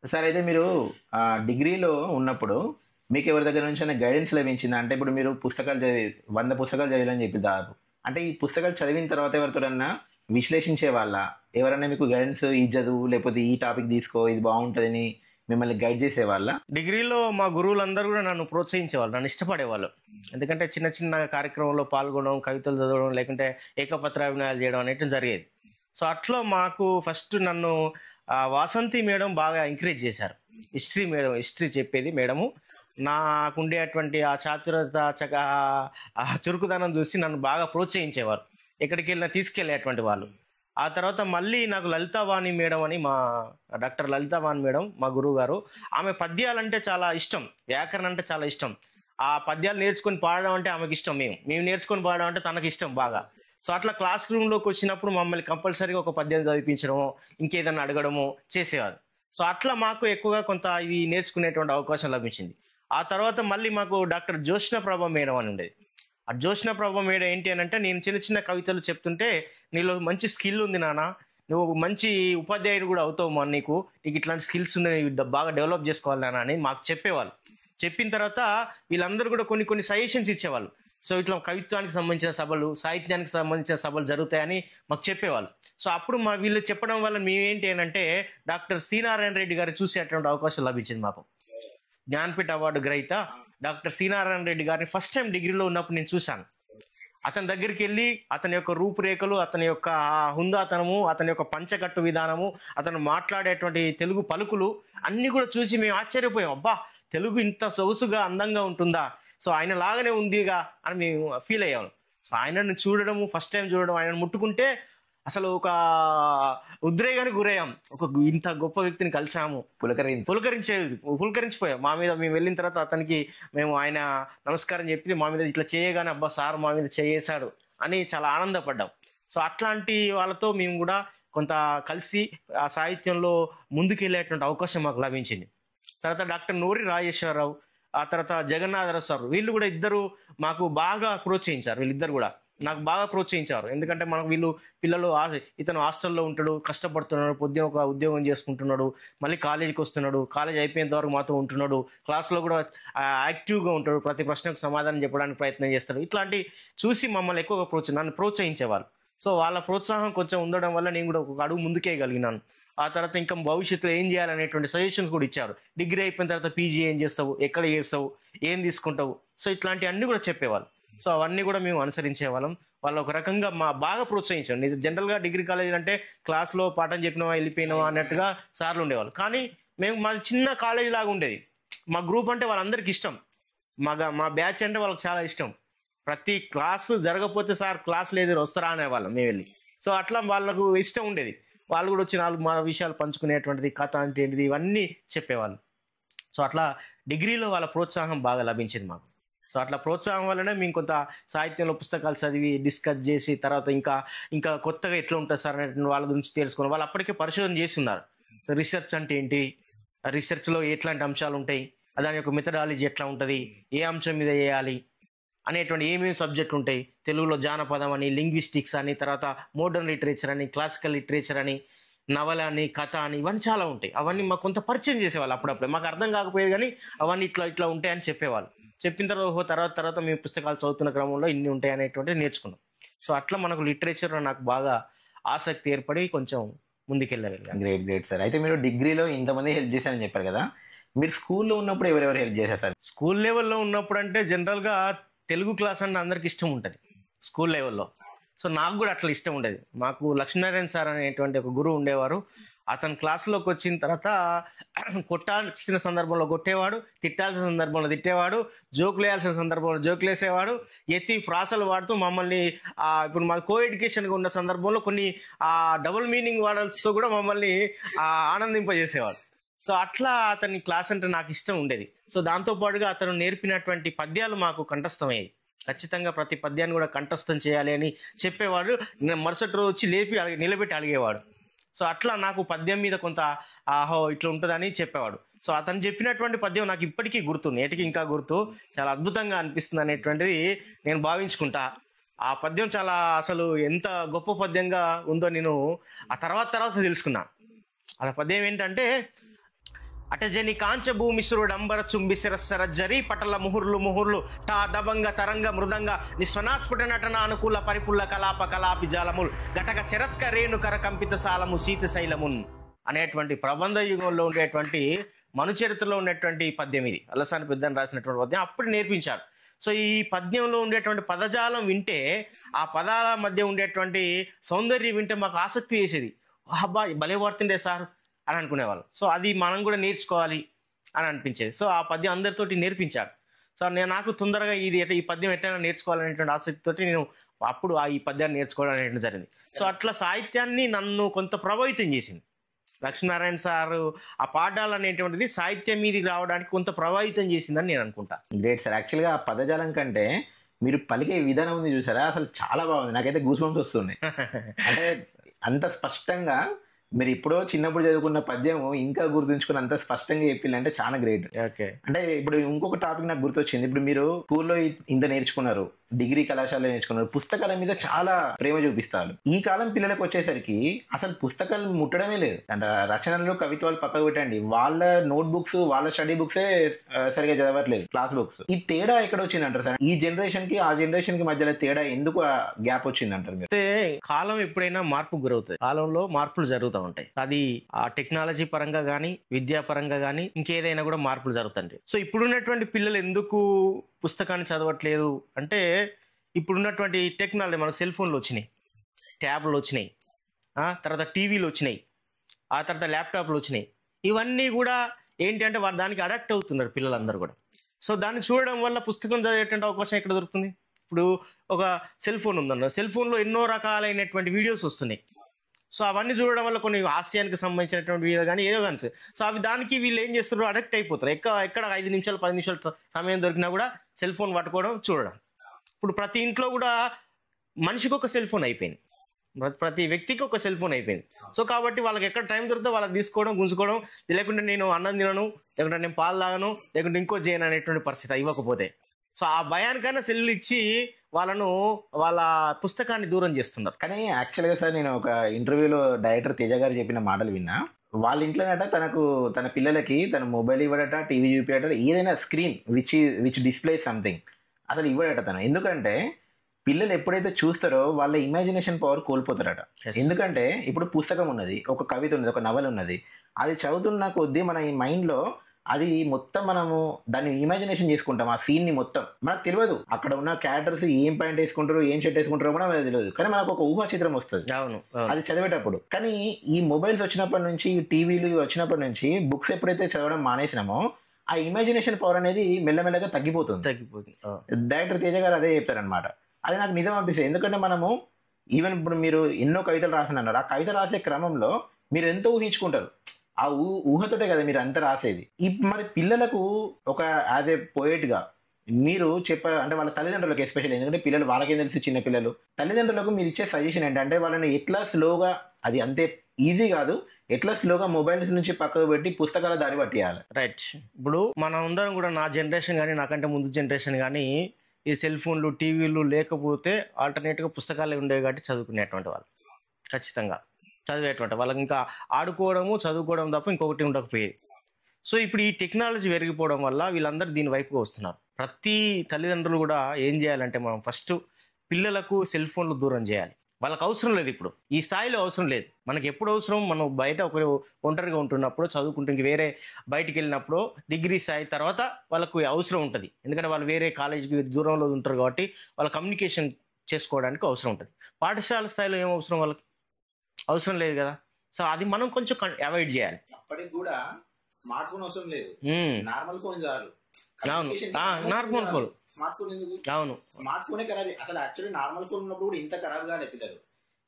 సార్ అయితే మీరు డిగ్రీలో ఉన్నప్పుడు మీకు ఎవరి దగ్గర నుంచి గైడెన్స్ లభించింది? అంటే ఇప్పుడు మీరు పుస్తకాలు 100 పుస్తకాలు చదివాలని చెప్పి దాదాపు, అంటే ఈ పుస్తకాలు చదివిన తర్వాత ఎవరితోనన్నా విశ్లేషించే వాళ్ళ, ఎవరన్నా మీకు గైడెన్స్, ఈ చదువు లేకపోతే ఈ టాపిక్ తీసుకో ఇది బాగుంటుందని మిమ్మల్ని గైడ్ చేసేవాళ్ళ? డిగ్రీలో మా గురువులందరూ కూడా నన్ను ప్రోత్సహించేవాళ్ళు, నన్ను ఇష్టపడేవాళ్ళు. ఎందుకంటే చిన్న చిన్న కార్యక్రమంలో పాల్గొనడం, కవితలు చదవడం, లేకుంటే ఏకపత్రాభినయాలు చేయడం అనేది జరిగేది. సో అట్లా మాకు ఫస్ట్ నన్ను వాసంతి మేడం బాగా ఎంకరేజ్ చేశారు. హిస్టరీ మేడం, హిస్టరీ చెప్పేది మేడము. నాకుండేటువంటి ఆ చాతురత, ఆ చురుకుదనం చూసి నన్ను బాగా ప్రోత్సహించేవారు, ఎక్కడికి వెళ్ళినా తీసుకెళ్లేటువంటి వాళ్ళు. ఆ తర్వాత మళ్ళీ నాకు లలితావాణి మేడం అని, మా డాక్టర్ లలితావాణి మేడం మా గురువు గారు, ఆమె పద్యాలంటే చాలా ఇష్టం, వ్యాకరణ అంటే చాలా ఇష్టం. ఆ పద్యాలు నేర్చుకొని పాడడం అంటే ఆమెకి ఇష్టం, మేము నేర్చుకొని పాడడం అంటే తనకి ఇష్టం బాగా. సో అట్లా క్లాస్ రూమ్లోకి వచ్చినప్పుడు మమ్మల్ని కంపల్సరీగా ఒక పద్యం చదివించడమో ఇంకేదైనా అడగడమో చేసేవారు. సో అట్లా మాకు ఎక్కువగా కొంత ఇవి నేర్చుకునేటువంటి అవకాశం లభించింది. ఆ తర్వాత మళ్ళీ మాకు డాక్టర్ జ్యోత్స్న ప్రభ మేడం అని ఉండేది. ఆ జ్యోత్స్న ప్రభ మేడం ఏంటి అని అంటే, నేను చిన్న చిన్న కవితలు చెప్తుంటే నీలో మంచి స్కిల్ ఉంది నాన్న, నువ్వు మంచి ఉపాధ్యాయుడు కూడా అవుతావు, మా నీకు ఇట్లాంటి స్కిల్స్ ఉన్నాయి, బాగా డెవలప్ చేసుకోవాలి నాన్న అని మాకు చెప్పేవాళ్ళు. చెప్పిన తర్వాత వీళ్ళందరూ కూడా కొన్ని సజెషన్స్ ఇచ్చేవాళ్ళు. సో ఇట్లా కవిత్వానికి సంబంధించిన సభలు, సాహిత్యానికి సంబంధించిన సభలు జరుగుతాయని మాకు చెప్పేవాళ్ళు. సో అప్పుడు వీళ్ళు చెప్పడం వల్ల మేమేంటి అని అంటే, డాక్టర్ సి నారాయణ రెడ్డి గారిని చూసేటువంటి అవకాశం లభించింది మాకు. జ్ఞానపీఠ అవార్డు గ్రహీత డాక్టర్ సి నారాయణ రెడ్డి గారిని ఫస్ట్ టైం డిగ్రీలో ఉన్నప్పుడు నేను చూశాను. అతని దగ్గరికి వెళ్ళి అతని యొక్క రూపురేఖలు, అతని యొక్క హుందాతనము, అతని యొక్క పంచకట్టు విధానము, అతను మాట్లాడేటువంటి తెలుగు పలుకులు అన్నీ కూడా చూసి మేము ఆశ్చర్యపోయాం. అబ్బా, తెలుగు ఇంత సొగసుగా అందంగా ఉంటుందా, సో ఆయన లాగానే ఉందిగా అని మేము ఫీల్ అయ్యాము. సో ఆయనను చూడడము, ఫస్ట్ టైం చూడడం, ఆయనను ముట్టుకుంటే అసలు ఒక ఉద్రేగానికి గురయ్యాం. ఇంత గొప్ప వ్యక్తిని కలిసాము, పులకరించిపోయాం. మా మీద మేము వెళ్ళిన తర్వాత అతనికి మేము ఆయన నమస్కారం చెప్పి మా మీద ఇట్లా చేయగానే అబ్బా సార్ మా మీద చేసాడు అని చాలా ఆనందపడ్డాం. సో అట్లాంటి వాళ్ళతో మేము కూడా కొంత కలిసి ఆ సాహిత్యంలో ముందుకెళ్ళేటువంటి అవకాశం మాకు లభించింది. తర్వాత డాక్టర్ నూరి రాజేశ్వరరావు, ఆ తర్వాత జగన్నాథరావు సార్, వీళ్ళు కూడా ఇద్దరు మాకు బాగా ప్రోత్సహించారు. వీళ్ళిద్దరు కూడా నాకు బాగా ప్రోత్సహించారు. ఎందుకంటే మనకు వీళ్ళు పిల్లలు ఇతను హాస్టల్లో ఉంటాడు, కష్టపడుతున్నాడు, పొద్దున ఒక ఉద్యోగం చేసుకుంటున్నాడు, మళ్ళీ కాలేజీకి వస్తున్నాడు, కాలేజ్ అయిపోయేంత వరకు మాతో ఉంటున్నాడు, క్లాస్లో కూడా యాక్టివ్గా ఉంటాడు, ప్రతి ప్రశ్నకు సమాధానం చెప్పడానికి ప్రయత్నం చేస్తాడు. ఇట్లాంటి చూసి మమ్మల్ని ఎక్కువగా నన్ను ప్రోత్సహించేవాళ్ళు. సో వాళ్ళ ప్రోత్సాహం కొంచెం ఉండడం వల్ల నేను కూడా ఒక అడుగు ముందుకేయగలిగినాను. ఆ తర్వాత ఇంకా భవిష్యత్తులో ఏం చేయాలనేటువంటి సజెషన్స్ కూడా ఇచ్చారు. డిగ్రీ అయిపోయిన తర్వాత పీజీ ఏం చేస్తావు, ఎక్కడ చేస్తావు, ఏం తీసుకుంటావు, సో ఇట్లాంటివన్నీ కూడా చెప్పేవాళ్ళు. సో అవన్నీ కూడా మేము అనుసరించేవాళ్ళం. వాళ్ళు ఒక రకంగా బాగా ప్రోత్సహించారు. జనరల్గా డిగ్రీ కాలేజీలు అంటే క్లాస్లో పాఠం చెప్పినావా వెళ్ళిపోయినావా అన్నట్టుగా సార్లు ఉండేవాళ్ళు. కానీ మాది చిన్న కాలేజీ లాగా ఉండేది. మా గ్రూప్ అంటే వాళ్ళందరికీ ఇష్టం, మా బ్యాచ్ అంటే వాళ్ళకి చాలా ఇష్టం. ప్రతి క్లాసు జరగకపోతే సార్ క్లాస్ లేదు వస్తారా అనేవాళ్ళం మేము వెళ్ళి. సో అట్లా వాళ్ళకు ఇష్టం ఉండేది. వాళ్ళు కూడా వచ్చి మా విషయాలు పంచుకునేటువంటిది, కథ అంటే ఏంటిది ఇవన్నీ చెప్పేవాళ్ళు. సో అట్లా డిగ్రీలో వాళ్ళ ప్రోత్సాహం బాగా లభించింది మాకు. సో అట్లా ప్రోత్సాహం వల్లనే మేము కొంత సాహిత్యంలో పుస్తకాలు చదివి డిస్కస్ చేసి తర్వాత ఇంకా కొత్తగా ఎట్లా ఉంటుంది సార్ అనేటువంటి వాళ్ళ గురించి తెలుసుకున్నాం. వాళ్ళు అప్పటికే పరిశోధన చేస్తున్నారు. సో రీసెర్చ్ అంటే ఏంటి, రీసెర్చ్లో ఎట్లాంటి అంశాలు ఉంటాయి, దాని యొక్క మెథడాలజీ ఎట్లా ఉంటుంది, ఏ అంశం మీద చేయాలి అనేటువంటి ఏమేమి సబ్జెక్టులు ఉంటాయి, తెలుగులో జానపదం అని, లింగ్విస్టిక్స్ అని, తర్వాత మోడర్న్ లిటరేచర్ అని, క్లాసికల్ లిటరేచర్ అని, నవల అని, కథ అని, ఇవన్నీ చాలా ఉంటాయి. అవన్నీ మాకు కొంత పరిచయం చేసేవాళ్ళు. అప్పుడప్పుడే మాకు అర్థం కాకపోయేది కానీ అవన్నీ ఇట్లా ఉంటాయని చెప్పేవాళ్ళు. చెప్పిన తర్వాత మేము పుస్తకాలు చదువుతున్న క్రమంలో ఇన్ని ఉంటాయి అనేటువంటిది నేర్చుకున్నాం. సో అట్లా మనకు లిటరేచర్లో నాకు బాగా ఆసక్తి ఏర్పడి కొంచెం ముందుకెళ్ళగలిగాను. Great sir. అయితే మీరు డిగ్రీలో ఇంతమంది హెల్ప్ చేశారని చెప్పారు కదా, మీరు స్కూల్లో ఉన్నప్పుడు ఎవరెవరు హెల్ప్ చేశారు సార్? స్కూల్ లెవెల్లో ఉన్నప్పుడు అంటే జనరల్గా తెలుగు క్లాస్ అంటే అందరికి ఇష్టం ఉంటుంది స్కూల్ లెవెల్లో. సో నాకు కూడా అట్లా ఇష్టం ఉండేది. మాకు లక్ష్మీనారాయణ సార్ అనేటువంటి ఒక గురువు ఉండేవారు. అతను క్లాసులోకి వచ్చిన తర్వాత కొట్టాల్సిన సందర్భంలో కొట్టేవాడు, తిట్టాల్సిన సందర్భంలో తిట్టేవాడు, జోకులు వేయాల్సిన సందర్భంలో జోకులు వేసేవాడు, ఎత్తి ప్రాసలు వాడుతూ మమ్మల్ని ఇప్పుడు మా కో ఎడ్యుకేషన్గా ఉన్న సందర్భంలో కొన్ని డబుల్ మీనింగ్ వాడల్స్తో కూడా మమ్మల్ని ఆనందింపజేసేవాడు. సో అట్లా అతని క్లాస్ అంటే నాకు ఇష్టం ఉండేది. సో దాంతోపాటుగా అతను నేర్పినటువంటి పద్యాలు మాకు కంఠస్థమయ్యాయి. ఖచ్చితంగా ప్రతి పద్యాన్ని కూడా కంఠస్థం చేయాలి అని చెప్పేవాడు. మరుసటి రోజు వచ్చి నిలబెట్టి అడిగేవాడు. సో అట్లా నాకు పద్యం మీద కొంత ఇట్లా ఉంటుందని చెప్పేవాడు. సో అతను చెప్పినటువంటి పద్యం నాకు ఇప్పటికీ గుర్తు, నేటికి ఇంకా గుర్తు, చాలా అద్భుతంగా అనిపిస్తుంది అనేటువంటిది నేను భావించుకుంటా. ఆ పద్యం చాలా అసలు ఎంత గొప్ప పద్యంగా ఉందో నేను ఆ తర్వాత తెలుసుకున్నా. ఆ పద్యం ఏంటంటే, అటజని కాంచభూమిశ్రుడంబర చుంబిశిరస్సర జరి పటల ముహుర్లు టా దబంగ తరంగ మృదంగ నిస్వనాస్ఫుట నటన అనుకూల పరిపుల్ల కలాప కలాపి జాలముల్ ఘటక చరత్క రేణుకర కంపిత సాలము శీత శైలమున్ అనేటువంటి ప్రబంధ యుగంలో ఉండేటువంటి మనుచరిత్రలో ఉండేటువంటి పద్యం ఇది. అలసాని పెద్దని రాసినటువంటి పద్యం అప్పుడు నేర్పించాడు. సో ఈ పద్యంలో ఉండేటువంటి పదజాలం వింటే, ఆ పదాల మధ్య ఉండేటువంటి సౌందర్యం వింటే మాకు ఆసక్తి వేసేది. అబ్బా భలే వాడుతుండే సార్ అని అనుకునేవాళ్ళు. సో అది మనం కూడా నేర్చుకోవాలి అని అనిపించేది. సో ఆ పద్యం అందరితోటి నేర్పించాడు. సో నాకు తొందరగా ఈ పద్యం ఎట్లయినా నేర్చుకోవాలనేటువంటి ఆసక్తితోటి నేను అప్పుడు ఈ పద్యాన్ని నేర్చుకోవడం అనేటువంటి జరిగింది. సో అట్లా సాహిత్యాన్ని నన్ను కొంత ప్రభావితం చేసింది. లక్ష్మీనారాయణ సారు ఆ పాఠాలు అనేటువంటిది సాహిత్యం మీదకి రావడానికి కొంత ప్రభావితం చేసిందని నేను అనుకుంటా. Great sir. యాక్చువల్గా ఆ పదజాలం కంటే మీరు పలికే విధానం ఉంది చూసారా, అసలు చాలా బాగుంది. నాకైతే గూస్ బంప్స్ వస్తుంది. అంటే అంత స్పష్టంగా మీరు ఇప్పుడో చిన్నప్పుడు చదువుకున్న పద్యం ఇంకా గుర్తుంచుకుని అంత స్పష్టంగా చెప్పిందంటే చాలా గ్రేట్. అంటే ఇప్పుడు ఇంకొక టాపిక్ నాకు గుర్తొచ్చింది. ఇప్పుడు మీరు స్కూల్లో ఇంత నేర్చుకున్నారు, డిగ్రీ కళాశాలలో నేర్చుకున్నారు, పుస్తకాల మీద చాలా ప్రేమ చూపిస్తారు. ఈ కాలం పిల్లలకు వచ్చేసరికి అసలు పుస్తకాలు ముట్టడమే లేదు. అంటే రచనలు కవిత్వాలు పక్కకు పెట్టండి, వాళ్ళ నోట్ బుక్స్ వాళ్ళ స్టడీ బుక్సే సరిగా చదవట్లేదు, క్లాస్ బుక్స్. ఈ తేడా ఎక్కడ వచ్చింది అంటారు సార్? ఈ జనరేషన్ కి ఆ జనరేషన్ కి మధ్యలో తేడా ఎందుకు గ్యాప్ వచ్చింది అంటారు మీరు? అయితే కాలం ఎప్పుడైనా మార్పుకు గురవుతుంది, కాలంలో మార్పులు జరుగుతూ ఉంటాయి. అది ఆ టెక్నాలజీ పరంగా కానీ, విద్యా పరంగా కానీ, ఇంకేదైనా కూడా మార్పులు జరుగుతాయి. సో ఇప్పుడున్నటువంటి పిల్లలు ఎందుకు పుస్తకాన్ని చదవట్లేదు అంటే, ఇప్పుడున్నటువంటి టెక్నాలజీ, మనకు సెల్ ఫోన్లు వచ్చినాయి, ట్యాబ్లు వచ్చినాయి, తర్వాత టీవీలు వచ్చినాయి, ఆ తర్వాత ల్యాప్టాప్లు వచ్చినాయి. ఇవన్నీ కూడా ఏంటి అంటే దానికి అడాప్ట్ అవుతున్నారు పిల్లలందరూ కూడా. సో దాన్ని చూడడం వల్ల పుస్తకం చదివేటువంటి అవకాశం ఎక్కడ దొరుకుతుంది? ఇప్పుడు ఒక సెల్ ఫోన్ ఉందన్న, సెల్ ఫోన్లో ఎన్నో రకాలైనటువంటి వీడియోస్ వస్తున్నాయి. సో అవన్నీ చూడడం వల్ల కొన్ని హాస్యానికి సంబంధించినటువంటి వీడియో కానీ ఏదో కానీ, సో దానికి వీళ్ళు ఏం చేస్తారు, అడక్ట్ అయిపోతారు. ఎక్కడ 5 నిమిషాలు 10 నిమిషాలు సమయం దొరికినా కూడా సెల్ ఫోన్ పట్టుకోవడం, చూడడం. ఇప్పుడు ప్రతి ఇంట్లో కూడా మనిషికి ఒక సెల్ ఫోన్ అయిపోయింది, ప్రతి వ్యక్తికి ఒక సెల్ ఫోన్ అయిపోయింది. సో కాబట్టి వాళ్ళకి ఎక్కడ టైం దొరికితే వాళ్ళకి తీసుకోవడం, గుంజుకోవడం, లేకుంటే నేను అన్నం తినను, లేకుంటే నేను పాలు తాగను, లేకుంటే ఇంకో చేయను అనేటువంటి పరిస్థితి ఇవ్వకపోతే. సో ఆ భయానికైనా సెల్లు ఇచ్చి వాళ్ళ పుస్తకాన్ని దూరం చేస్తున్నారు. కానీ యాక్చువల్గా సార్ నేను ఒక ఇంటర్వ్యూలో డైరెక్టర్ తేజ గారు చెప్పిన మాటలు విన్నా. వాళ్ళ ఇంట్లోనట తన పిల్లలకి తన మొబైల్ ఇవ్వడట, టీవీ చూపించట, ఏదైనా స్క్రీన్ విచ్ డిస్ప్లే సంథింగ్ అసలు ఇవ్వడట తను. ఎందుకంటే పిల్లలు ఎప్పుడైతే చూస్తారో వాళ్ళ ఇమాజినేషన్ పవర్ కోల్పోతారట. ఎందుకంటే ఇప్పుడు పుస్తకం ఉన్నది, ఒక కవిత ఉన్నది, ఒక నవల ఉన్నది, అది చదువుతున్న కొద్దీ మన ఈ మైండ్లో అది మొత్తం మనము దాన్ని ఇమాజినేషన్ చేసుకుంటాం. ఆ సీన్ని మొత్తం మనకు తెలియదు, అక్కడ ఉన్న క్యారెక్టర్స్ ఏం ప్యాంట్ వేసుకుంటారు, ఏం షర్ట్ వేసుకుంటారో కూడా మనకు తెలియదు, కానీ మనకు ఒక ఊహా చిత్రం వస్తుంది అది చదివేటప్పుడు. కానీ ఈ మొబైల్స్ వచ్చినప్పటి నుంచి, టీవీలు వచ్చినప్పటి నుంచి బుక్స్ ఎప్పుడైతే చదవడం మానేసినామో ఆ ఇమాజినేషన్ పవర్ అనేది మెల్లమెల్లగా తగ్గిపోతుంది. డైరెక్టర్ తేజ గారు అదే చెప్తారనమాట. అది నాకు నిజం అనిపిస్తుంది. ఎందుకంటే మనము ఈవెన్ ఇప్పుడు మీరు ఎన్నో కవితలు రాస్తున్నారు, ఆ కవిత రాసే క్రమంలో మీరు ఎంతో ఊహించుకుంటారు. ఆ ఊహతోటే కదా మీరు అంత రాసేది. మరి పిల్లలకు ఒక యాజ్ ఏ పోయిట్గా మీరు అంటే వాళ్ళ తల్లిదండ్రులకు ఎస్పెషల్, ఎందుకంటే పిల్లలు వాళ్ళకేం తెలుసు, చిన్న పిల్లలు, తల్లిదండ్రులకు మీరు ఇచ్చే సజెషన్ ఏంటంటే వాళ్ళని ఎట్లా స్లోగా, అది అంతే ఈజీ కాదు, ఎట్లా స్లోగా మొబైల్స్ నుంచి పక్కకు పెట్టి పుస్తకాల దారి పట్టేయాలి. రైట్. ఇప్పుడు మనం అందరం కూడా, నా జనరేషన్ కానీ నాకంటే ముందు జనరేషన్ కానీ, ఈ సెల్ ఫోన్లు, టీవీలు లేకపోతే ఆల్టర్నేట్గా పుస్తకాలు ఉండేవి కాబట్టి చదువుకునేటువంటి వాళ్ళు, ఖచ్చితంగా చదివేటువంటి వాళ్ళకి ఇంకా ఆడుకోవడము, చదువుకోవడం తప్ప ఇంకొకటి ఉండకపోయేది. సో ఇప్పుడు ఈ టెక్నాలజీ పెరిగిపోవడం వల్ల వీళ్ళందరూ దీని వైపుగా వస్తున్నారు. ప్రతి తల్లిదండ్రులు కూడా ఏం చేయాలంటే, మనం ఫస్ట్ పిల్లలకు సెల్ ఫోన్లు దూరం చేయాలి. వాళ్ళకి అవసరం లేదు, ఇప్పుడు ఈ స్థాయిలో అవసరం లేదు. మనకి ఎప్పుడు అవసరం, మనం బయట ఒక ఒంటరిగా ఉంటున్నప్పుడు, చదువుకుంటూ ఇంక వేరే బయటికి వెళ్ళినప్పుడు, డిగ్రీ స్థాయి తర్వాత వాళ్ళకు అవసరం ఉంటుంది. ఎందుకంటే వాళ్ళు వేరే కాలేజీకి దూరంలో ఉంటారు కాబట్టి వాళ్ళ కమ్యూనికేషన్ చేసుకోవడానికి అవసరం ఉంటుంది. పాఠశాల స్థాయిలో ఏం అవసరం, వాళ్ళకి అవసరం లేదు కదా. సో అది మనం కొంచెం అవాయిడ్ చేయాలి. అప్పటికి కూడా స్మార్ట్ ఫోన్ అవసరం లేదు, నార్మల్ ఫోన్ చాలు. అవును, నార్మల్ ఫోన్. స్మార్ట్ ఫోన్ ఎందుకు? అవును, స్మార్ట్ ఫోనే ఖరాబ్. అసలు యాక్చువల్లీ నార్మల్ ఫోన్ ఉన్నప్పుడు కూడా ఇంత ఖరాబ్ కాలే పిల్లలు.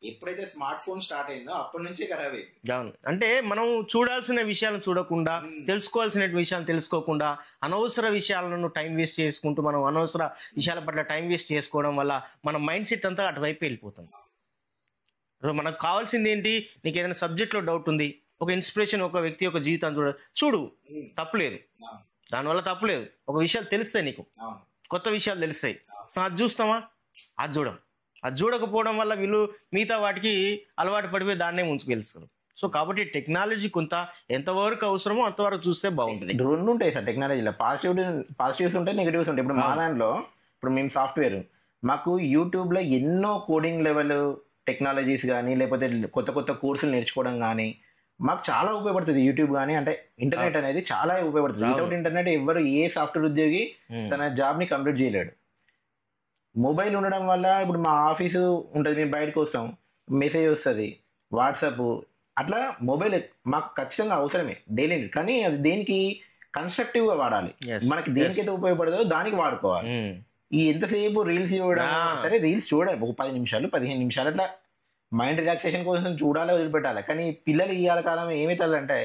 ఎప్పుడైతే స్మార్ట్ ఫోన్ స్టార్ట్ అయిందో అప్పటి నుంచే ఖరాబ్ అయింది. అవును, అంటే మనం చూడాల్సిన విషయాలను చూడకుండా, తెలుసుకోవాల్సిన విషయాలు తెలుసుకోకుండా, అనవసర విషయాలను టైం వేస్ట్ చేసుకుంటూ, మనం అనవసర విషయాల పట్ల టైం వేస్ట్ చేసుకోవడం వల్ల మన మైండ్ సెట్ అంతా అటువైపు వెళ్ళిపోతుంది. మనకు కావాల్సింది ఏంటి, నీకు ఏదైనా సబ్జెక్ట్లో డౌట్ ఉంది, ఒక ఇన్స్పిరేషన్, ఒక వ్యక్తి యొక్క జీవితాన్ని చూడు, తప్పులేదు, దానివల్ల తప్పులేదు. ఒక విషయాలు తెలుస్తాయి, నీకు కొత్త విషయాలు తెలుస్తాయి. సో అది చూస్తామా, అది చూడకపోవడం వల్ల వీళ్ళు మిగతా వాటికి అలవాటు పడిపోయి దాన్నే ముంచుకెళ్తారు. సో కాబట్టి టెక్నాలజీ కొంత ఎంతవరకు అవసరమో అంతవరకు చూస్తే బాగుంటుంది. రెండు ఉంటాయి సార్ టెక్నాలజీలో, పాజిటివ్స్ ఉంటాయి, నెగిటివ్స్ ఉంటాయి. ఇప్పుడు మా దాంట్లో, ఇప్పుడు మేము సాఫ్ట్వేర్, మాకు యూట్యూబ్లో ఎన్నో కోడింగ్ లెవెల్ టెక్నాలజీస్ కానీ, లేకపోతే కొత్త కొత్త కోర్సులు నేర్చుకోవడం కానీ మాకు చాలా ఉపయోగపడుతుంది. యూట్యూబ్ కానీ, అంటే ఇంటర్నెట్ అనేది చాలా ఉపయోగపడుతుంది. వితౌట్ ఇంటర్నెట్ ఎవరు, ఏ సాఫ్ట్వేర్ ఉద్యోగి తన జాబ్ని కంప్లీట్ చేయలేడు. మొబైల్ ఉండడం వల్ల ఇప్పుడు మా ఆఫీసు ఉంటుంది, మేము బయటకు వస్తాం, మెసేజ్ వస్తుంది, వాట్సాప్, అట్లా మొబైల్ మాకు ఖచ్చితంగా అవసరమే డైలీ. కానీ అది దేనికి కన్స్ట్రక్టివ్గా వాడాలి, మనకి దేనికైతే ఉపయోగపడదో దానికి వాడుకోవాలి. ఈ ఎంతసేపు రీల్స్ చూడడం, సరే రీల్స్ చూడాలి, ఒక 10 నిమిషాలు 15 నిమిషాలు అట్లా మైండ్ రిలాక్సేషన్ కోసం చూడాలి, వదిలిపెట్టాలి. కానీ పిల్లలు ఇవాళ కాలం ఏమవుతుందంటే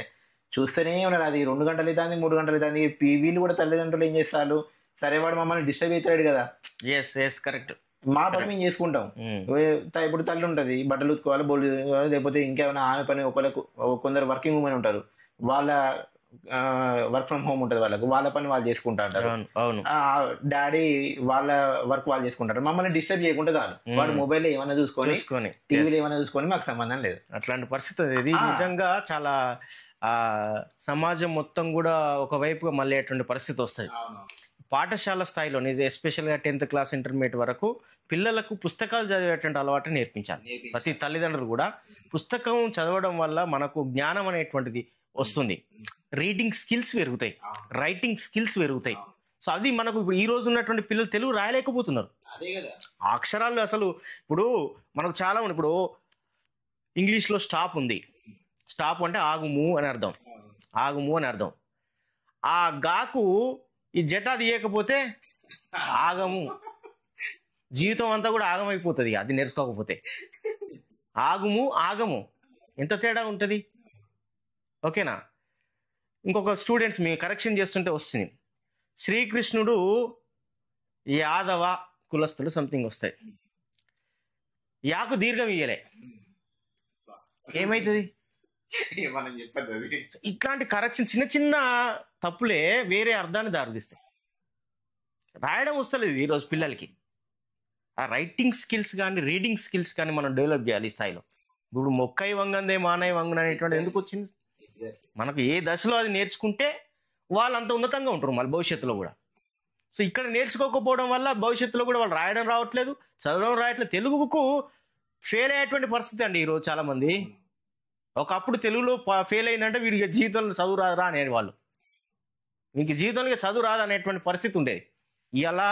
చూస్తూనే ఉన్నారు, అది 2 గంటలు అవుతుంది, 3 గంటలు అవుతుంది. వీళ్ళు కూడా తల్లిదండ్రులు ఏం చేస్తారు, సరే వాడు మమ్మల్ని డిస్టర్బ్ అవుతాడు కదా, కరెక్ట్, మా పని మేము చేసుకుంటాం. ఇప్పుడు తల్లి ఉంటుంది, బట్టలు ఉతుకోవాలి, బోల్డ్, లేకపోతే ఇంకేమైనా ఆమె పని, కొందరు వర్కింగ్ ఉమెన్ ఉంటారు, వాళ్ళ వర్క్ ఫ్రమ్ హోమ్ ఉంటుంది, వాళ్ళ పని వాళ్ళు చేసుకుంటా అంటారు. డాడీ వాళ్ళ వర్క్ వాళ్ళు చేసుకుంటారు. మమ్మల్ని డిస్టర్బ్ చేయకుండా చాలు, వాడు మొబైల్ ఏమైనా చూసుకొని, టీవీలో ఏమైనా చూసుకొని, మాకు సంబంధం లేదు. అట్లాంటి పరిస్థితి ఇది నిజంగా చాలా సమాజం మొత్తం కూడా ఒకవైపుగా మళ్ళీ అటువంటి పరిస్థితి వస్తుంది. పాఠశాల స్థాయిలో ఎస్పెషల్గా 10th క్లాస్ ఇంటర్మీడియట్ వరకు పిల్లలకు పుస్తకాలు చదివేటువంటి అలవాటు నేర్పించాలి. ప్రతి తల్లిదండ్రులు కూడా పుస్తకం చదవడం వల్ల మనకు జ్ఞానం అనేటువంటిది వస్తుంది, రీడింగ్ స్కిల్స్ పెరుగుతాయి, రైటింగ్ స్కిల్స్ పెరుగుతాయి. సో అది మనకు ఇప్పుడు ఈ రోజు ఉన్నటువంటి పిల్లలు తెలుగు రాయలేకపోతున్నారు. అక్షరాలు అసలు ఇప్పుడు మనకు చాలా ఉంది. ఇప్పుడు ఇంగ్లీష్లో స్టాప్ ఉంది, స్టాప్ అంటే ఆగుము అని అర్థం, ఆగుము అని అర్థం. ఆ గాకు ఈ జటా తీయకపోతే ఆగము, జీవితం అంతా కూడా ఆగమైపోతుంది అది నేర్చుకోకపోతే. ఆగుము ఆగము ఎంత తేడా ఉంటుంది, ఓకేనా? ఇంకొక స్టూడెంట్స్ మీ కరెక్షన్ చేస్తుంటే వస్తుంది, శ్రీకృష్ణుడు యాదవ కులస్తుడు సంథింగ్ వస్తాయి, యాకు దీర్ఘం ఇయ్యలే, ఏమైతుంది? ఇట్లాంటి కరెక్షన్ చిన్న చిన్న తప్పులే వేరే అర్థాన్ని దారితీస్తాయి. రాయడం వస్తలేదు ఈరోజు పిల్లలకి. ఆ రైటింగ్ స్కిల్స్ కానీ రీడింగ్ స్కిల్స్ కానీ మనం డెవలప్ చేయాలి ఈ స్థాయిలో. ఇప్పుడు మొక్కై వంగందే మానై వంగన అనేటువంటి ఎందుకు వచ్చింది? మనకు ఏ దశలో అది నేర్చుకుంటే వాళ్ళు అంత ఉన్నతంగా ఉంటారు మళ్ళీ భవిష్యత్తులో కూడా. సో ఇక్కడ నేర్చుకోకపోవడం వల్ల భవిష్యత్తులో కూడా వాళ్ళు రాయడం రావట్లేదు, చదవడం రాయట్లేదు. తెలుగుకు ఫెయిల్ అయ్యేటువంటి పరిస్థితి అండి ఈరోజు చాలా మంది. ఒకప్పుడు తెలుగులో ఫెయిల్ అయిందంటే వీడికి జీవితంలో చదువు రాదా అనేవాళ్ళు, వీనికి జీవితంలో చదువు రాదు అనేటువంటి పరిస్థితి ఉండేది. ఇలా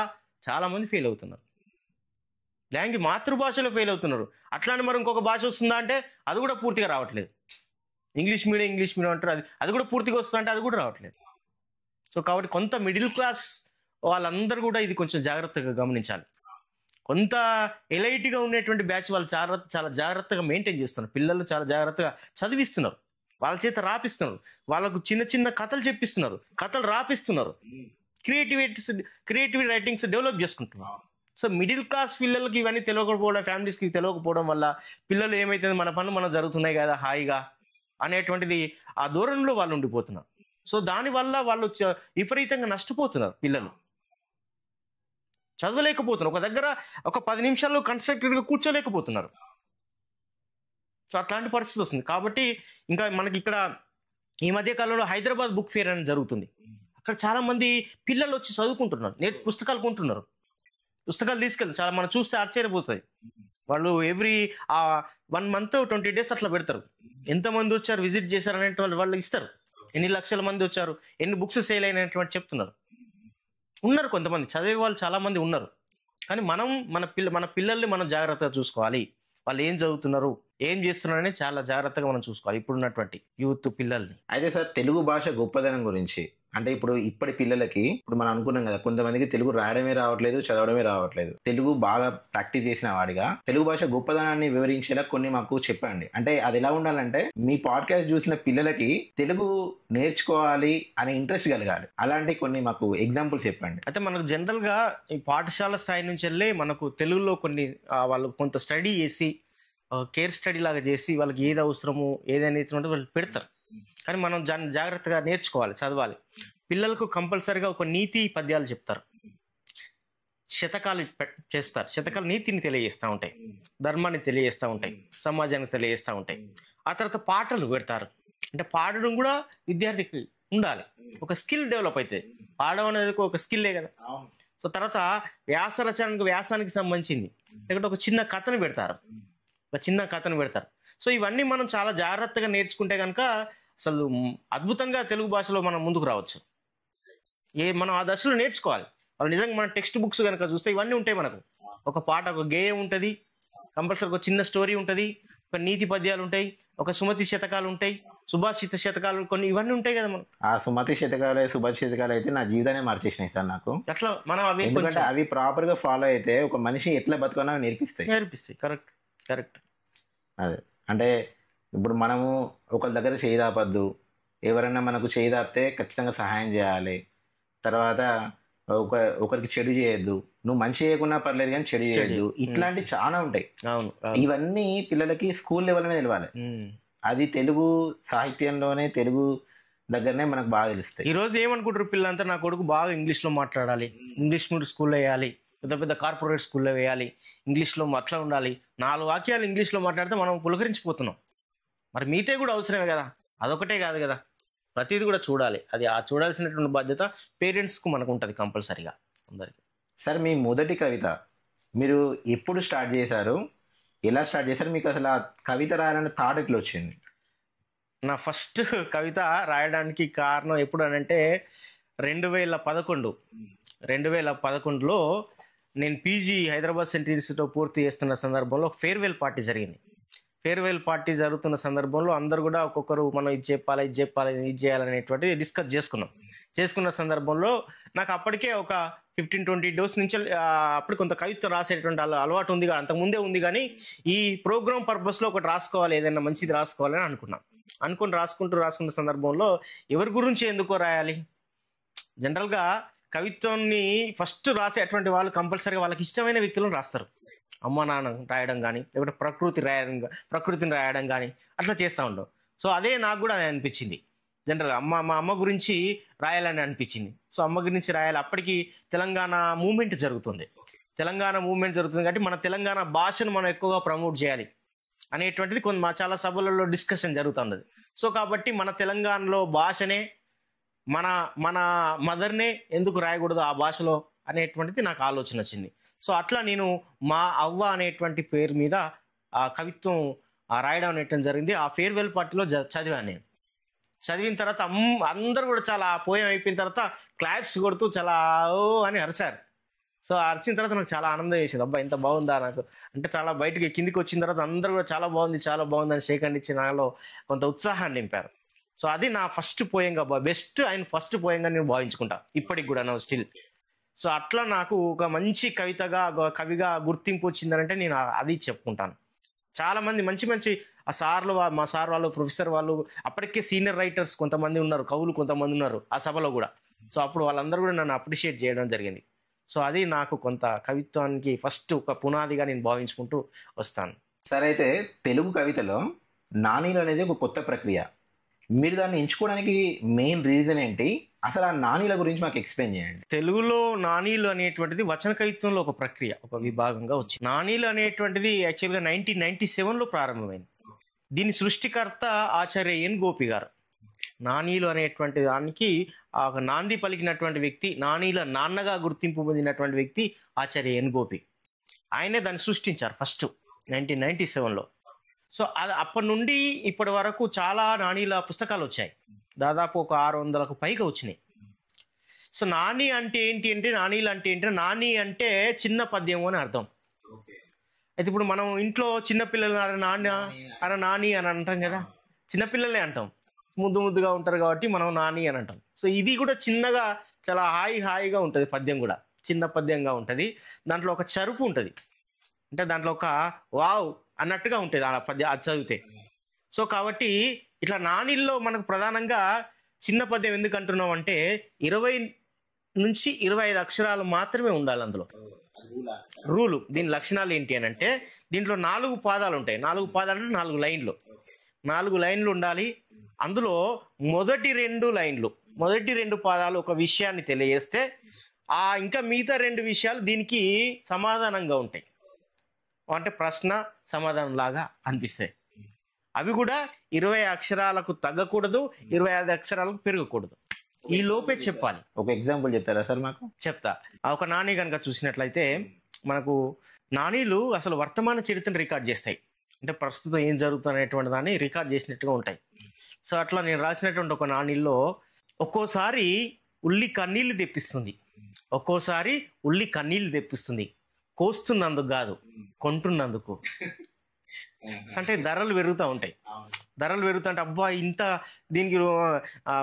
చాలా మంది ఫెయిల్ అవుతున్నారు, లాంగ్వేజ్ మాతృభాషలో ఫెయిల్ అవుతున్నారు. అట్లానే మరి ఇంకొక భాష వస్తుందా అంటే అది కూడా పూర్తిగా రావట్లేదు. ఇంగ్లీష్ మీడియం అంటారు, అది కూడా పూర్తిగా వస్తుందా అంటే అది కూడా రావట్లేదు. సో కాబట్టి కొంత మిడిల్ క్లాస్ వాళ్ళందరూ కూడా ఇది కొంచెం జాగ్రత్తగా గమనించాలి. కొంత ఎలైట్గా ఉన్నటువంటి బ్యాచ్ వాళ్ళు చాలా జాగ్రత్తగా మెయింటైన్ చేస్తున్నారు. పిల్లలు చాలా జాగ్రత్తగా చదివిస్తున్నారు, వాళ్ళ చేత రాపిస్తున్నారు, వాళ్ళకు చిన్న చిన్న కథలు చెప్పిస్తున్నారు, కథలు రాపిస్తున్నారు, క్రియేటివ్ రైటింగ్స్ డెవలప్ చేసుకుంటున్నారు. సో మిడిల్ క్లాస్ పిల్లలకి ఇవన్నీ తెలియకపోవడం, ఫ్యామిలీస్కి తెలియకపోవడం వల్ల పిల్లలు ఏమైతుంది మన పనులు మనం జరుగుతున్నాయి కదా హాయిగా అనేటువంటిది ఆ దూరంలో వాళ్ళు ఉండిపోతున్నారు. సో దానివల్ల వాళ్ళు విపరీతంగా నష్టపోతున్నారు. పిల్లలు చదవలేకపోతున్నారు, ఒక దగ్గర ఒక 10 నిమిషాల్లో కన్స్ట్రక్టెడ్గా కూర్చోలేకపోతున్నారు. సో అట్లాంటి పరిస్థితి వస్తుంది. కాబట్టి ఇంకా మనకి ఇక్కడ ఈ మధ్య కాలంలో హైదరాబాద్ బుక్ ఫేర్ అని జరుగుతుంది. అక్కడ చాలా మంది పిల్లలు వచ్చి చదువుకుంటున్నారు, పుస్తకాలు కొంటున్నారు, పుస్తకాలు తీసుకెళ్తారు. చాలా మనం చూస్తే ఆశ్చర్యపోతుంది. వాళ్ళు ఎవ్రీ 1 మంత్ 20 days అట్లా పెడతారు. ఎంతమంది వచ్చారు, విజిట్ చేశారు అనేటువంటి వాళ్ళు ఇస్తారు. ఎన్ని లక్షల మంది వచ్చారు, ఎన్ని బుక్స్ సేల్ అయినటువంటి చెప్తున్నారు. ఉన్నారు కొంతమంది చదివే వాళ్ళు చాలా మంది ఉన్నారు. కానీ మనం మన పిల్లల్ని మనం జాగ్రత్తగా చూసుకోవాలి. వాళ్ళు ఏం చదువుతున్నారు, ఏం చేస్తున్నారని చాలా జాగ్రత్తగా మనం చూసుకోవాలి ఇప్పుడున్నటువంటి యూత్ పిల్లల్ని. అయితే సార్ తెలుగు భాష గొప్పదనం గురించి అంటే ఇప్పటి పిల్లలకి ఇప్పుడు మనం అనుకున్నాం కదా, కొంతమందికి తెలుగు రాయడమే రావట్లేదు, చదవడమే రావట్లేదు. తెలుగు బాగా ప్రాక్టీస్ చేసిన వాడిగా తెలుగు భాష గొప్పదనాన్ని వివరించేలా కొన్ని మాకు చెప్పండి. అంటే అది ఎలా ఉండాలంటే మీ పాడ్కాస్ట్ చూసిన పిల్లలకి తెలుగు నేర్చుకోవాలి అనే ఇంట్రెస్ట్ కలగాలి. అలాంటి కొన్ని మాకు ఎగ్జాంపుల్స్ చెప్పండి. అయితే మనకు జనరల్ గా ఈ పాఠశాల స్థాయి నుంచి వెళ్ళి మనకు తెలుగులో కొన్ని వాళ్ళు కొంత స్టడీ చేసి కేర్ స్టడీ లాగా చేసి వాళ్ళకి ఏది అవసరము ఏదైనా వాళ్ళు పెడతారు. కానీ మనం జాగ్రత్తగా నేర్చుకోవాలి, చదవాలి. పిల్లలకు కంపల్సరిగా ఒక నీతి పద్యాలు చెప్తారు, శతకాలు చేస్తారు. శతకాలు నీతిని తెలియజేస్తూ ఉంటాయి, ధర్మాన్ని తెలియజేస్తూ ఉంటాయి, సమాజానికి తెలియజేస్తూ ఉంటాయి. ఆ తర్వాత పాటలు పెడతారు. అంటే పాడడం కూడా విద్యార్థికి ఉండాలి, ఒక స్కిల్ డెవలప్ అవుతుంది. పాడడం అనేది ఒక స్కిల్లే కదా. సో తర్వాత వ్యాసానికి సంబంధించింది లేకపోతే ఒక చిన్న కథను పెడతారు. సో ఇవన్నీ మనం చాలా జాగ్రత్తగా నేర్చుకుంటే కనుక అసలు అద్భుతంగా తెలుగు భాషలో మనం ముందుకు రావచ్చు. మనం ఆ దశలో నేర్చుకోవాలి. వాళ్ళు నిజంగా మన టెక్స్ట్ బుక్స్ కనుక చూస్తే ఇవన్నీ ఉంటాయి. మనకు ఒక పాట, ఒక గేయం ఉంటుంది, కంపల్సరీ ఒక చిన్న స్టోరీ ఉంటుంది, ఒక నీతి పద్యాలు ఉంటాయి, ఒక సుమతి శతకాలు ఉంటాయి, సుభాషిత శతకాలు కొన్ని ఇవన్నీ ఉంటాయి కదా. మనం ఆ సుమతి శతకాలు, సుభాషిత శతకాలు అయితే నా జీవితాన్ని మార్చేసినాయి సార్ నాకు. అట్లా మనం అవి ప్రాపర్ గా ఫాలో అయితే ఒక మనిషి ఎట్లా బతుకున్నా నేర్పిస్తాయి. కరెక్ట్. అదే అంటే ఇప్పుడు మనము ఒకరి దగ్గర చేయి దాపద్దు, ఎవరైనా మనకు చేయి దాపితే ఖచ్చితంగా సహాయం చేయాలి. తర్వాత ఒకరికి చెడు చేయొద్దు, నువ్వు మంచి చేయకున్నా పర్లేదు కానీ చెడు చేయొద్దు. ఇట్లాంటివి చాలా ఉంటాయి. ఇవన్నీ పిల్లలకి స్కూల్ లెవెల్లోనే తెలవాలి. అది తెలుగు సాహిత్యంలోనే, తెలుగు దగ్గరనే మనకు బాగా తెలుస్తాయి. ఈ రోజు ఏమనుకుంటారు పిల్లలంతా, నా కొడుకు బాగా ఇంగ్లీష్లో మాట్లాడాలి, ఇంగ్లీష్ మీడియం స్కూల్లో వేయాలి, పెద్ద కార్పొరేట్ స్కూల్లో వేయాలి, ఇంగ్లీష్లో అట్లా ఉండాలి. 4 వాక్యాలు ఇంగ్లీష్లో మాట్లాడితే మనం పులకరించిపోతున్నాం. మరి మీతే కూడా అవసరమే కదా, అదొకటే కాదు కదా, ప్రతిదీ కూడా చూడాలి. అది ఆ చూడాల్సినటువంటి బాధ్యత పేరెంట్స్కు మనకు ఉంటుంది కంపల్సరీగా అందరికి. సార్ మీ మొదటి కవిత మీరు ఎప్పుడు స్టార్ట్ చేశారు, ఎలా స్టార్ట్ చేశారు, మీకు అసలు ఆ కవిత రాయాలనే థాట్ ఎట్లా వచ్చింది? నా ఫస్ట్ కవిత రాయడానికి కారణం ఎప్పుడు అనంటే 2011లో నేను పీజీ హైదరాబాద్ సెంట్రల్ ఇన్స్టిట్యూట్లో పూర్తి చేస్తున్న సందర్భంలో ఒక ఫేర్వెల్ పార్టీ జరిగింది. ఫేర్వెల్ పార్టీ జరుగుతున్న సందర్భంలో అందరు కూడా ఒక్కొక్కరు మనం ఇది చేయాలనేటువంటిది డిస్కస్ చేసుకున్న సందర్భంలో నాకు అప్పటికే ఒక 15-20 డేస్ నుంచి అప్పుడు కొంత కవిత్వం రాసేటువంటి అలవాటు ఉంది, అంతకుముందే ఉంది. కానీ ఈ ప్రోగ్రామ్ పర్పస్లో ఒకటి రాసుకోవాలి, ఏదైనా మంచిది రాసుకోవాలని అనుకుని రాసుకున్న సందర్భంలో ఎవరి గురించి ఎందుకో రాయాలి. జనరల్గా కవిత్వాన్ని ఫస్ట్ రాసేటువంటి వాళ్ళు కంపల్సరీగా వాళ్ళకి ఇష్టమైన వ్యక్తులను రాస్తారు. అమ్మ నాన్న రాయడం కానీ, లేకపోతే ప్రకృతిని రాయడం కానీ అట్లా చేస్తూ ఉంటాం. సో అదే నాకు కూడా అనిపించింది. జనరల్గా మా అమ్మ గురించి రాయాలని అనిపించింది. సో అమ్మ గురించి రాయాలి. అప్పటికి తెలంగాణ మూవ్మెంట్ జరుగుతుంది కాబట్టి మన తెలంగాణ భాషను మనం ఎక్కువగా ప్రమోట్ చేయాలి అనేటువంటిది మా చాలా సభలలో డిస్కషన్ జరుగుతుంది. సో కాబట్టి మన తెలంగాణలో భాషనే మన మన మదర్నే ఎందుకు రాయకూడదు ఆ భాషలో అనేటువంటిది నాకు ఆలోచన వచ్చింది. సో అట్లా నేను మా అవ్వ అనేటువంటి పేరు మీద ఆ కవిత్వం రాయడం అనేటువంటి జరిగింది. ఆ ఫేర్వెల్ పార్టీలో చదివాను నేను. చదివిన తర్వాత అందరూ కూడా చాలా పోయం అయిపోయిన తర్వాత క్లాప్స్ కొడుతూ చాలా ఓ అని అరిచారు. సో అరిచిన తర్వాత నాకు చాలా ఆనందం వేసింది. అబ్బా ఇంత బాగుందా నాకు అంటే చాలా బయటకి కిందికి వచ్చిన తర్వాత అందరూ కూడా చాలా బాగుంది అని షేక్ హ్యాండ్ ఇచ్చి నాలో కొంత ఉత్సాహాన్ని నింపారు. సో అది నా ఫస్ట్ పోయంగా బెస్ట్ అండ్ ఫస్ట్ పోయంగా నేను భావించుకుంటా ఇప్పటికి కూడా నా స్టిల్. సో అట్లా నాకు ఒక మంచి కవిగా గుర్తింపు వచ్చిందనంటే నేను అది చెప్పుకుంటాను. చాలా మంది మంచి ఆ సార్లు మా సార్ వాళ్ళు ప్రొఫెసర్ వాళ్ళు అప్పటికే సీనియర్ రైటర్స్ కొంతమంది ఉన్నారు, కవులు కొంతమంది ఉన్నారు ఆ సభలో కూడా. సో అప్పుడు వాళ్ళందరూ కూడా నన్ను అప్రిషియేట్ చేయడం జరిగింది. సో అది నాకు కొంత కవిత్వానికి ఫస్ట్ ఒక పునాదిగా నేను భావించుకుంటూ వస్తాను. సరే, అయితే తెలుగు కవితలో నానీలు అనేది ఒక కొత్త ప్రక్రియ. మీరు దాన్ని ఎంచుకోవడానికి మెయిన్ రీజన్ ఏంటి? అసలు ఆ నానీల గురించి మాకు ఎక్స్ప్లెయిన్ చేయండి. తెలుగులో నానీలు అనేటువంటిది వచన కవిత్వంలో ఒక ప్రక్రియ, ఒక విభాగంగా వచ్చింది. నానీలు అనేటువంటిది యాక్చువల్గా 1997లో ప్రారంభమైంది. దీని సృష్టికర్త ఆచార్య ఎన్ గోపి గారు. నానీలు అనేటువంటి దానికి ఒక నాంది పలికినటువంటి వ్యక్తి, నానీల నాన్నగా గుర్తింపు పొందినటువంటి వ్యక్తి ఆచార్య ఎన్ గోపి. ఆయనే దాన్ని సృష్టించారు ఫస్ట్ 1997లో. సో అది అప్పటి నుండి ఇప్పటి వరకు చాలా నానీల పుస్తకాలు వచ్చాయి. దాదాపు ఒక 600కు పైగా వచ్చినాయి. సో నాని అంటే ఏంటి అంటే నానీలు అంటే ఏంటి? నాని అంటే చిన్న పద్యము అని అర్థం. అయితే ఇప్పుడు మనం ఇంట్లో చిన్నపిల్లలు అరే నాని అని అంటాం కదా, చిన్నపిల్లలే అంటాం, ముద్దుగా ఉంటారు కాబట్టి మనం నాని అని అంటాం. సో ఇది కూడా చిన్నగా చాలా హాయిగా ఉంటుంది. పద్యం కూడా చిన్న పద్యంగా ఉంటుంది. దాంట్లో ఒక చరుపు ఉంటుంది, అంటే దాంట్లో ఒక వావ్ అన్నట్టుగా ఉంటుంది ఆ పద్యం అది చదివితే. సో కాబట్టి ఇట్లా నానీల్లో మనకు ప్రధానంగా చిన్న పద్యం ఎందుకు అంటున్నాం అంటే 20 నుంచి 25 అక్షరాలు మాత్రమే ఉండాలి అందులో. రూలు దీని లక్షణాలు ఏంటి అని అంటే దీంట్లో 4 పాదాలు ఉంటాయి. 4 పాదాలు అంటే 4 లైన్లు. 4 లైన్లు ఉండాలి. అందులో మొదటి 2 పాదాలు ఒక విషయాన్ని తెలియజేస్తే ఇంకా మిగతా 2 విషయాలు దీనికి సమాధానంగా ఉంటాయి, అంటే ప్రశ్న సమాధానం లాగా అనిపిస్తాయి. అవి కూడా 20 అక్షరాలకు తగ్గకూడదు, 25 అక్షరాలకు పెరగకూడదు. ఈ లోపే చెప్పాలి. ఒక ఎగ్జాంపుల్ చెప్తారా సార్ మాకు? చెప్తా. ఒక నాని కనుక చూసినట్లయితే మనకు నానీలు అసలు వర్తమాన చరిత్రను రికార్డ్ చేస్తాయి, అంటే ప్రస్తుతం ఏం జరుగుతున్నటువంటి దాన్ని రికార్డ్ చేసినట్టుగా ఉంటాయి. సో అట్లా నేను రాసినటువంటి ఒక నానీల్లో ఒక్కోసారి ఉల్లి కన్నీళ్లు తెప్పిస్తుంది, కోస్తున్నందుకు కాదు కొంటున్నందుకు. అంటే ధరలు పెరుగుతూ ఉంటాయి. అబ్బా ఇంత దీనికి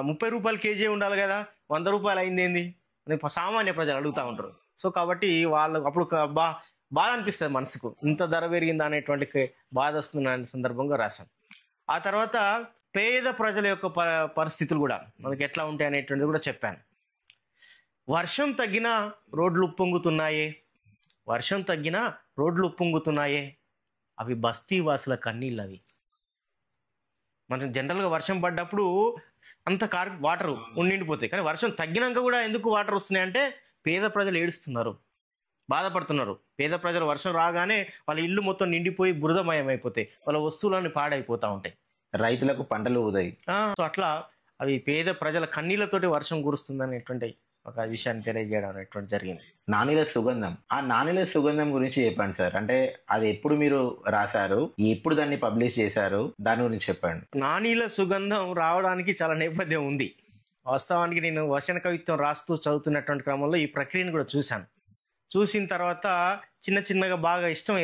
30 రూపాయలు కేజీ ఉండాలి కదా, 100 రూపాయలు అయింది ఏంది అని సామాన్య ప్రజలు అడుగుతూ ఉంటారు. సో కాబట్టి వాళ్ళు అప్పుడు బాధ అనిపిస్తుంది మనసుకు, ఇంత ధర పెరిగిందా అనేటువంటి బాధ వస్తున్న సందర్భంగా రాశాను. ఆ తర్వాత పేద ప్రజల యొక్క పరిస్థితులు కూడా మనకి ఎట్లా ఉంటాయి అనేటువంటిది కూడా చెప్పాను. వర్షం తగ్గినా రోడ్లు ఉప్పొంగుతున్నాయే, అవి బస్తీ వాసుల కన్నీళ్ళు. అవి మనం జనరల్గా వర్షం పడ్డప్పుడు అంత వాటర్ నిండిపోతాయి, కానీ వర్షం తగ్గినాక కూడా ఎందుకు వాటర్ వస్తున్నాయి అంటే పేద ప్రజలు ఏడుస్తున్నారు, బాధపడుతున్నారు. పేద ప్రజలు వర్షం రాగానే వాళ్ళ ఇల్లు మొత్తం నిండిపోయి బురదమయం అయిపోతాయి, వాళ్ళ వస్తువులన్నీ పాడైపోతూ ఉంటాయి, రైతులకు పంటలు ఉదాయి. సో అట్లా అవి పేద ప్రజల కన్నీళ్లతోటి వర్షం కురుస్తుంది అనేటువంటి ఒక విషయాన్ని తెలియజేయడం అనేటువంటి జరిగింది. నానీల సుగంధం గురించి చెప్పండి సార్. అంటే అది ఎప్పుడు మీరు రాశారు, ఎప్పుడు దాన్ని పబ్లిష్ చేశారు, దాని గురించి చెప్పండి. నానీల సుగంధం రావడానికి చాలా నేపథ్యం ఉంది. వాస్తవానికి నేను వచన కవిత్వం రాస్తూ చదువుతున్నటువంటి క్రమంలో ఈ ప్రక్రియను కూడా చూసిన తర్వాత చిన్నగా బాగా ఇష్టం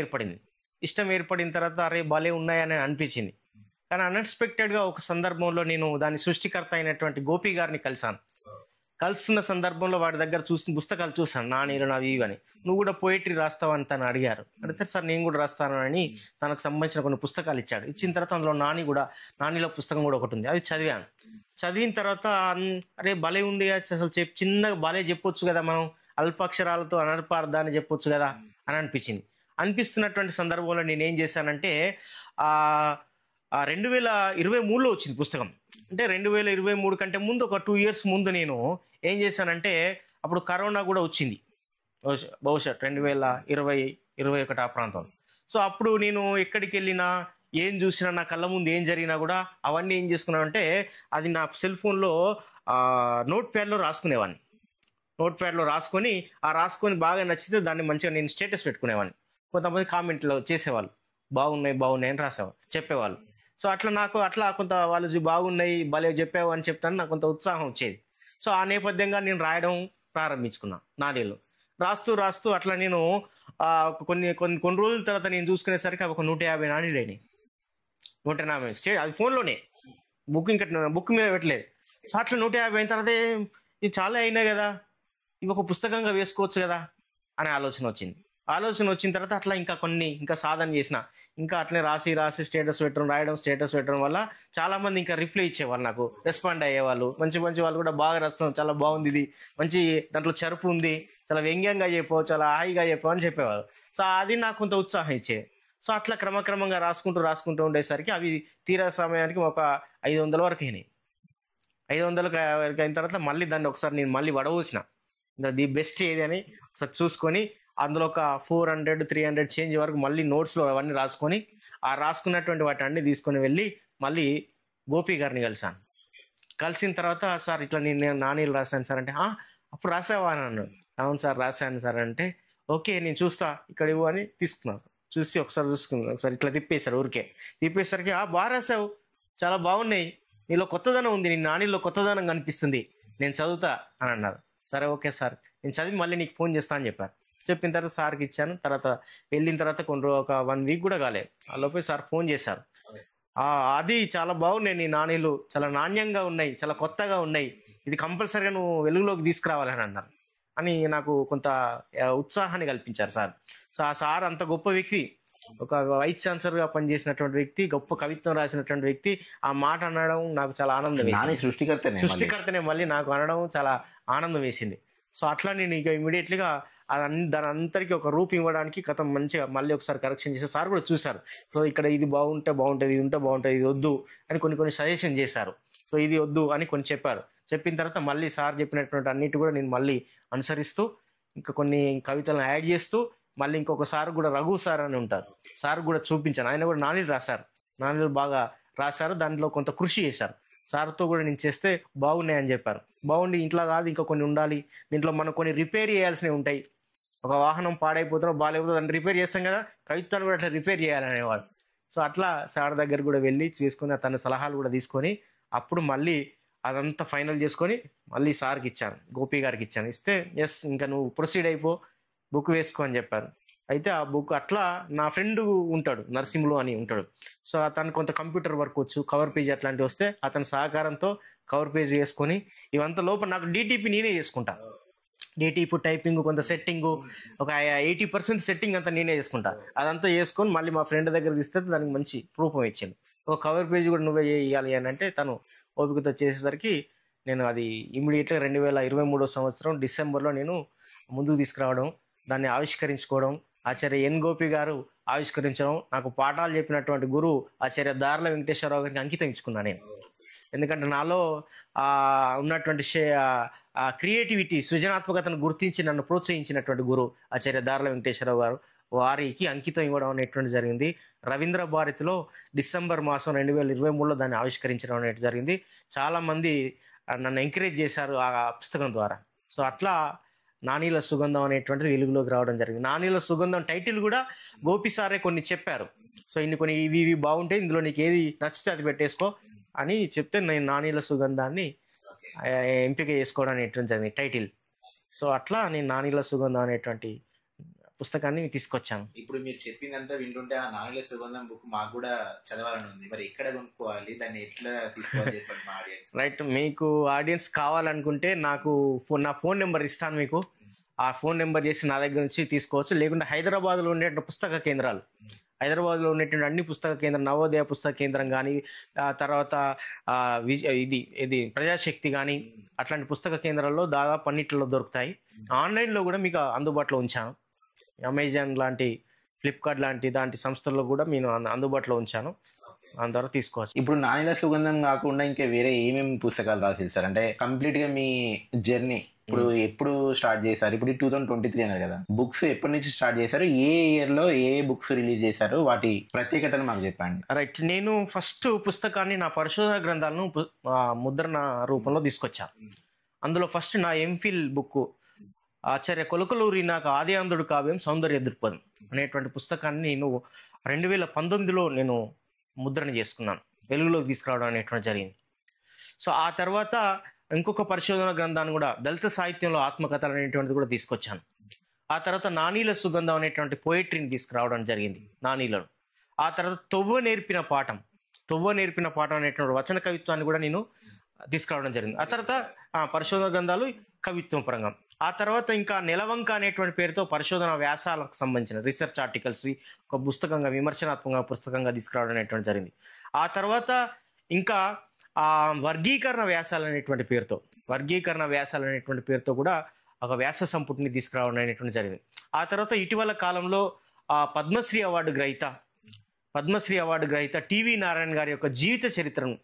ఏర్పడిన తర్వాత అరే భలే ఉన్నాయని అనిపించింది. కానీ అన్ఎక్స్పెక్టెడ్గా ఒక సందర్భంలో నేను దాని సృష్టికర్త అయినటువంటి గోపి గారిని కలుస్తున్న సందర్భంలో వాడి దగ్గర పుస్తకాలు చూసాను, నానీలు అవి ఇవని. నువ్వు కూడా పోయిటరీ రాస్తావని తను అడిగారు. అడిగితే సార్ నేను కూడా రాస్తానని తనకు సంబంధించిన కొన్ని పుస్తకాలు ఇచ్చిన తర్వాత అందులో నానీల పుస్తకం కూడా ఒకటి ఉంది, అది చదివిన తర్వాత అరే భలే ఉంది, అసలు చిన్నగా భలే చెప్పొచ్చు కదా, మనం అల్పాక్షరాలతో అనర్పార్థాన్ని చెప్పొచ్చు కదా అని అనిపిస్తున్నటువంటి సందర్భంలో నేను ఏం చేశానంటే 2023లో వచ్చింది పుస్తకం. అంటే 2023 కంటే ముందు ఒక 2 years ముందు నేను ఏం చేశానంటే అప్పుడు కరోనా కూడా వచ్చింది, బహుశా 2020-21 ఆ ప్రాంతంలో. సో అప్పుడు నేను ఎక్కడికి వెళ్ళినా ఏం చూసినా నా కళ్ళ ముందు ఏం జరిగినా కూడా అవన్నీ ఏం చేసుకున్నానంటే అది నా సెల్ ఫోన్లో నోట్ ప్యాడ్లో రాసుకునేవాడిని. నోట్ ప్యాడ్లో రాసుకొని బాగా నచ్చితే దాన్ని మంచిగా నేను స్టేటస్ పెట్టుకునేవాడిని. కొంతమంది కామెంట్లో చేసేవాళ్ళు, బాగున్నాయి అని రాసేవాళ్ళు, చెప్పేవాళ్ళు. సో అట్లా కొంత వాళ్ళు బాగున్నాయి భలే చెప్పావు అని చెప్తాను, నాకు కొంత ఉత్సాహం వచ్చేది. సో ఆ నేపథ్యంగా నేను రాయడం ప్రారంభించుకున్నా. నాణేలు రాస్తూ అట్లా నేను కొన్ని రోజుల తర్వాత నేను చూసుకునేసరికి అవి ఒక 150 నాణేలు అయినాయి. 150 అది ఫోన్లోనే, బుక్ మీద పెట్టలేదు. సో అట్లా 150 అయిన తర్వాత ఇది చాలా అయినాయి కదా, ఇవి ఒక పుస్తకంగా వేసుకోవచ్చు కదా అనే ఆలోచన వచ్చిన తర్వాత అట్లా ఇంకా సాధన చేసిన, ఇంకా అట్లనే రాసి స్టేటస్ పెట్టడం వల్ల చాలా మంది ఇంకా రిప్లై ఇచ్చేవాళ్ళు, నాకు రెస్పాండ్ అయ్యేవాళ్ళు. మంచి వాళ్ళు కూడా బాగా రాస్తాం, చాలా బాగుంది, ఇది మంచి దాంట్లో చరుపు ఉంది, చాలా వ్యంగ్యంగా చెప్పావు, చాలా హాయిగా చెప్పావు అని చెప్పేవాళ్ళు. సో అది నాకు కొంత ఉత్సాహం ఇచ్చేది. సో అట్లా క్రమక్రమంగా రాసుకుంటూ ఉండేసరికి అవి తీరా సమయానికి ఒక 500 వరకు అయినాయి. 500 వరకు అయిన తర్వాత మళ్ళీ దాన్ని ఒకసారి నేను మళ్ళీ వడవూసిన, ది బెస్ట్ ఏది అని ఒకసారి చూసుకొని అందులో ఒక 400-300 చేంజ్ వరకు మళ్ళీ నోట్స్లో అవన్నీ రాసుకొని రాసుకున్నటువంటి వాటి అన్ని తీసుకొని వెళ్ళి మళ్ళీ గోపి గారిని కలిసిన తర్వాత, సార్ ఇట్లా నేను నాణేలు రాశాను సార్ అంటే, అప్పుడు రాసావా అని అన్నాడు. అవును సార్ రాశాను సార్ అంటే, ఓకే నేను చూస్తా ఇక్కడ ఇవ్వు అని తీసుకున్నాను. ఒకసారి ఇట్లా తిప్పేసరికి బాగా రాసావు, చాలా బాగున్నాయి, నీలో కొత్తదనం ఉంది, నీ నాణేల్లో కొత్తదనం కనిపిస్తుంది, నేను చదువుతా అని అన్నారు. సరే ఓకే సార్, నేను చదివి మళ్ళీ నీకు ఫోన్ చేస్తా అని చెప్పిన తర్వాత సార్కి ఇచ్చాను. తర్వాత వెళ్ళిన తర్వాత ఒక 1 week కూడా కాలేదు, లోపే సార్ ఫోన్ చేశారు. అది చాలా బాగున్నాయి, నీ నాణేలు చాలా నాణ్యంగా ఉన్నాయి, చాలా కొత్తగా ఉన్నాయి, ఇది కంపల్సరీగా నువ్వు వెలుగులోకి తీసుకురావాలని అన్నారు. అని నాకు కొంత ఉత్సాహాన్ని కల్పించారు సార్. సో ఆ సార్ అంత గొప్ప వ్యక్తి, ఒక వైస్ ఛాన్సలర్గా పనిచేసినటువంటి వ్యక్తి, గొప్ప కవిత్వం రాసినటువంటి వ్యక్తి, ఆ మాట అనడం నాకు చాలా ఆనందం వేసింది. సృష్టికర్తనే మళ్ళీ నాకు అనడం చాలా ఆనందం వేసింది. సో అట్లా నేను ఇక ఇమీడియట్లీగా దాని అంతరికి ఒక రూపు ఇవ్వడానికి కథ మంచిగా మళ్ళీ ఒకసారి కరెక్షన్ చేసి సార్ కూడా చూశారు. సో ఇక్కడ ఇది బాగుంటుంది, ఇది ఉంటే బాగుంటుంది, ఇది వద్దు అని కొన్ని సజెషన్ చేశారు. సో ఇది వద్దు అని కొన్ని చెప్పిన తర్వాత మళ్ళీ సార్ చెప్పినటువంటి అన్నిటి కూడా నేను మళ్ళీ అనుసరిస్తూ ఇంకా కొన్ని కవితలను యాడ్ చేస్తూ మళ్ళీ ఇంకొక సార్ కూడా రఘు సార్ అని ఉంటారు, సార్ కూడా చూపించాను. ఆయన కూడా నాణేలు బాగా రాశారు, దాంట్లో కొంత కృషి చేశారు. సార్తో కూడా నేను చేస్తే బాగున్నాయని చెప్పారు. బాగుండి ఇంట్లో కాదు ఇంకా కొన్ని ఉండాలి, దీంట్లో మనం కొన్ని రిపేర్ చేయాల్సినవి ఉంటాయి. ఒక వాహనం పాడైపోతున్నా బాగాలేకపోతే దాన్ని రిపేర్ చేస్తాం కదా, కవిత్వాన్ని కూడా అట్లా రిపేర్ చేయాలనేవాడు. సో అట్లా సార్ దగ్గర కూడా వెళ్ళి చేసుకుని తన సలహాలు కూడా తీసుకొని అప్పుడు మళ్ళీ అదంతా ఫైనల్ చేసుకొని మళ్ళీ సార్కి ఇచ్చాను, గోపి గారికి ఇచ్చాను. ఇస్తే ఎస్ ఇంకా నువ్వు ప్రొసీడ్ అయిపో, బుక్ వేసుకో అని చెప్పారు. అయితే ఆ బుక్ అట్లా నా ఫ్రెండ్ ఉంటాడు, నరసింహులు అని ఉంటాడు. సో అతను కొంత కంప్యూటర్ వర్క్ వచ్చు, కవర్ పేజ్ అట్లాంటివి వస్తే అతని సహకారంతో కవర్ పేజ్ వేసుకొని ఇవంతా లోపల నాకు డిటిపి నేనే చేసుకుంటా. డిటిపి టైపింగ్, కొంత సెట్టింగ్, ఒక 80% సెట్టింగ్ అంతా నేనే చేసుకుంటా. అదంతా చేసుకొని మళ్ళీ మా ఫ్రెండ్ దగ్గర తీస్తే దానికి మంచి రూపం ఇచ్చింది. ఒక కవర్ పేజ్ కూడా నువ్వే చేయాలి అని అంటే తను ఓపికతో చేసేసరికి నేను అది ఇమీడియట్గా 2023 సంవత్సరం డిసెంబర్లో నేను ముందుకు తీసుకురావడం, దాన్ని ఆవిష్కరించుకోవడం, ఆచార్య ఎన్ గోపి గారు ఆవిష్కరించడం, నాకు పాఠాలు చెప్పినటువంటి గురువు ఆచార్య దార్ల వెంకటేశ్వరరావు గారికి అంకితం ఇచ్చుకున్నాను నేను. ఎందుకంటే నాలో ఉన్నటువంటి క్రియేటివిటీ, సృజనాత్మకతను గుర్తించి నన్ను ప్రోత్సహించినటువంటి గురువు ఆచార్య దార్ల వెంకటేశ్వరరావు గారు, వారికి అంకితం ఇవ్వడం అనేటువంటి జరిగింది. రవీంద్ర భారతిలో డిసెంబర్ మాసం 2023లో దాన్ని ఆవిష్కరించడం అనేది జరిగింది. చాలామంది నన్ను ఎంకరేజ్ చేశారు ఆ పుస్తకం ద్వారా. సో అట్లా నాణీల సుగంధం అనేటువంటిది వెలుగులోకి రావడం జరిగింది. నాణీల సుగంధం టైటిల్ కూడా గోపి సారే కొన్ని చెప్పారు. సో కొన్ని ఇవి బాగుంటాయి, ఇందులో నీకు ఏది నచ్చితే అది పెట్టేసుకో అని చెప్తే నేను నాణీల సుగంధాన్ని ఎంపిక చేసుకోవడం అనేటువంటి జరిగింది టైటిల్. సో అట్లా నేను నాణీల సుగంధం అనేటువంటి పుస్తకాన్ని తీసుకొచ్చాను. ఇప్పుడు మీరు చెప్పిందంతా వింటుంటే ఆ నాణ్యల సుగంధం బుక్ మాకు కూడా చదవాలని ఉంది. మరి ఎక్కడ కొనుక్కోవాలి, దాన్ని ఎట్లా తీసుకోవాలి చెప్పండి మా ఆడియన్స్. రైట్, మీకు ఆడియన్స్ కావాలనుకుంటే నాకు నా ఫోన్ నెంబర్ ఇస్తాను మీకు. ఆ ఫోన్ నెంబర్ చేసి నా దగ్గర నుంచి తీసుకోవచ్చు. లేకుంటే హైదరాబాద్లో ఉండేటువంటి పుస్తక కేంద్రాలు, హైదరాబాద్లో ఉండేటువంటి అన్ని పుస్తక కేంద్రం, నవోదయ పుస్తక కేంద్రం కానీ, తర్వాత ఇది ప్రజాశక్తి కానీ, అట్లాంటి పుస్తక కేంద్రాల్లో దాదాపు అన్నింటిలో దొరుకుతాయి. ఆన్లైన్లో కూడా మీకు అందుబాటులో ఉంచాను. అమెజాన్ లాంటి, ఫ్లిప్కార్ట్ లాంటి సంస్థల్లో కూడా నేను అందుబాటులో ఉంచాను. దాని ద్వారా తీసుకోవచ్చు. ఇప్పుడు నాణ్యత సుగంధం కాకుండా ఇంకా వేరే ఏమేమి పుస్తకాలు రాసిరు సార్? అంటే కంప్లీట్ గా మీ జర్నీ ఇప్పుడు ఎప్పుడు స్టార్ట్ చేశారు? ఇప్పుడు 2023 అన్నారు కదా, బుక్స్ ఎప్పటి నుంచి స్టార్ట్ చేశారు? ఏ ఇయర్ లో ఏ బుక్స్ రిలీజ్ చేశారు? వాటి ప్రత్యేకతను మాకు చెప్పండి. రైట్, నేను ఫస్ట్ పుస్తకాన్ని నా పరిశోధన గ్రంథాలను ముద్రణ రూపంలో తీసుకొచ్చాను. అందులో ఫస్ట్ నా ఎంఫిల్ బుక్ ఆచార్య కొలకలూరి నాకు ఆది ఆంధ్రుడు కావ్యం సౌందర్య దృక్పథం అనేటువంటి పుస్తకాన్ని నేను 2019లో నేను ముద్రణ చేసుకున్నాను, వెలుగులోకి తీసుకురావడం అనేటువంటి జరిగింది. సో ఆ తర్వాత ఇంకొక పరిశోధన గ్రంథాన్ని కూడా దళిత సాహిత్యంలో ఆత్మకథలు అనేటువంటిది కూడా తీసుకొచ్చాను. ఆ తర్వాత నానీల సుగంధం అనేటువంటి పోయిటరీని తీసుకురావడం జరిగింది, నానీలను. ఆ తర్వాత తొవ్వ నేర్పిన పాఠం అనేటువంటి వచన కవిత్వాన్ని కూడా నేను తీసుకురావడం జరిగింది. ఆ తర్వాత పరిశోధన గ్రంథాలు కవిత్వం పరంగా. ఆ తర్వాత ఇంకా నెలవంక అనేటువంటి పేరుతో పరిశోధన వ్యాసాలకు సంబంధించిన రీసెర్చ్ ఆర్టికల్స్ ఒక పుస్తకంగా, విమర్శనాత్మక పుస్తకంగా తీసుకురావడం అనేటువంటి జరిగింది. ఆ తర్వాత ఇంకా వర్గీకరణ వ్యాసాలు అనేటువంటి పేరుతో కూడా ఒక వ్యాస సంపుటిని తీసుకురావడం అనేటువంటి జరిగింది. ఆ తర్వాత ఇటీవల కాలంలో పద్మశ్రీ అవార్డు గ్రహీత టివి నారాయణ గారి యొక్క జీవిత చరిత్రను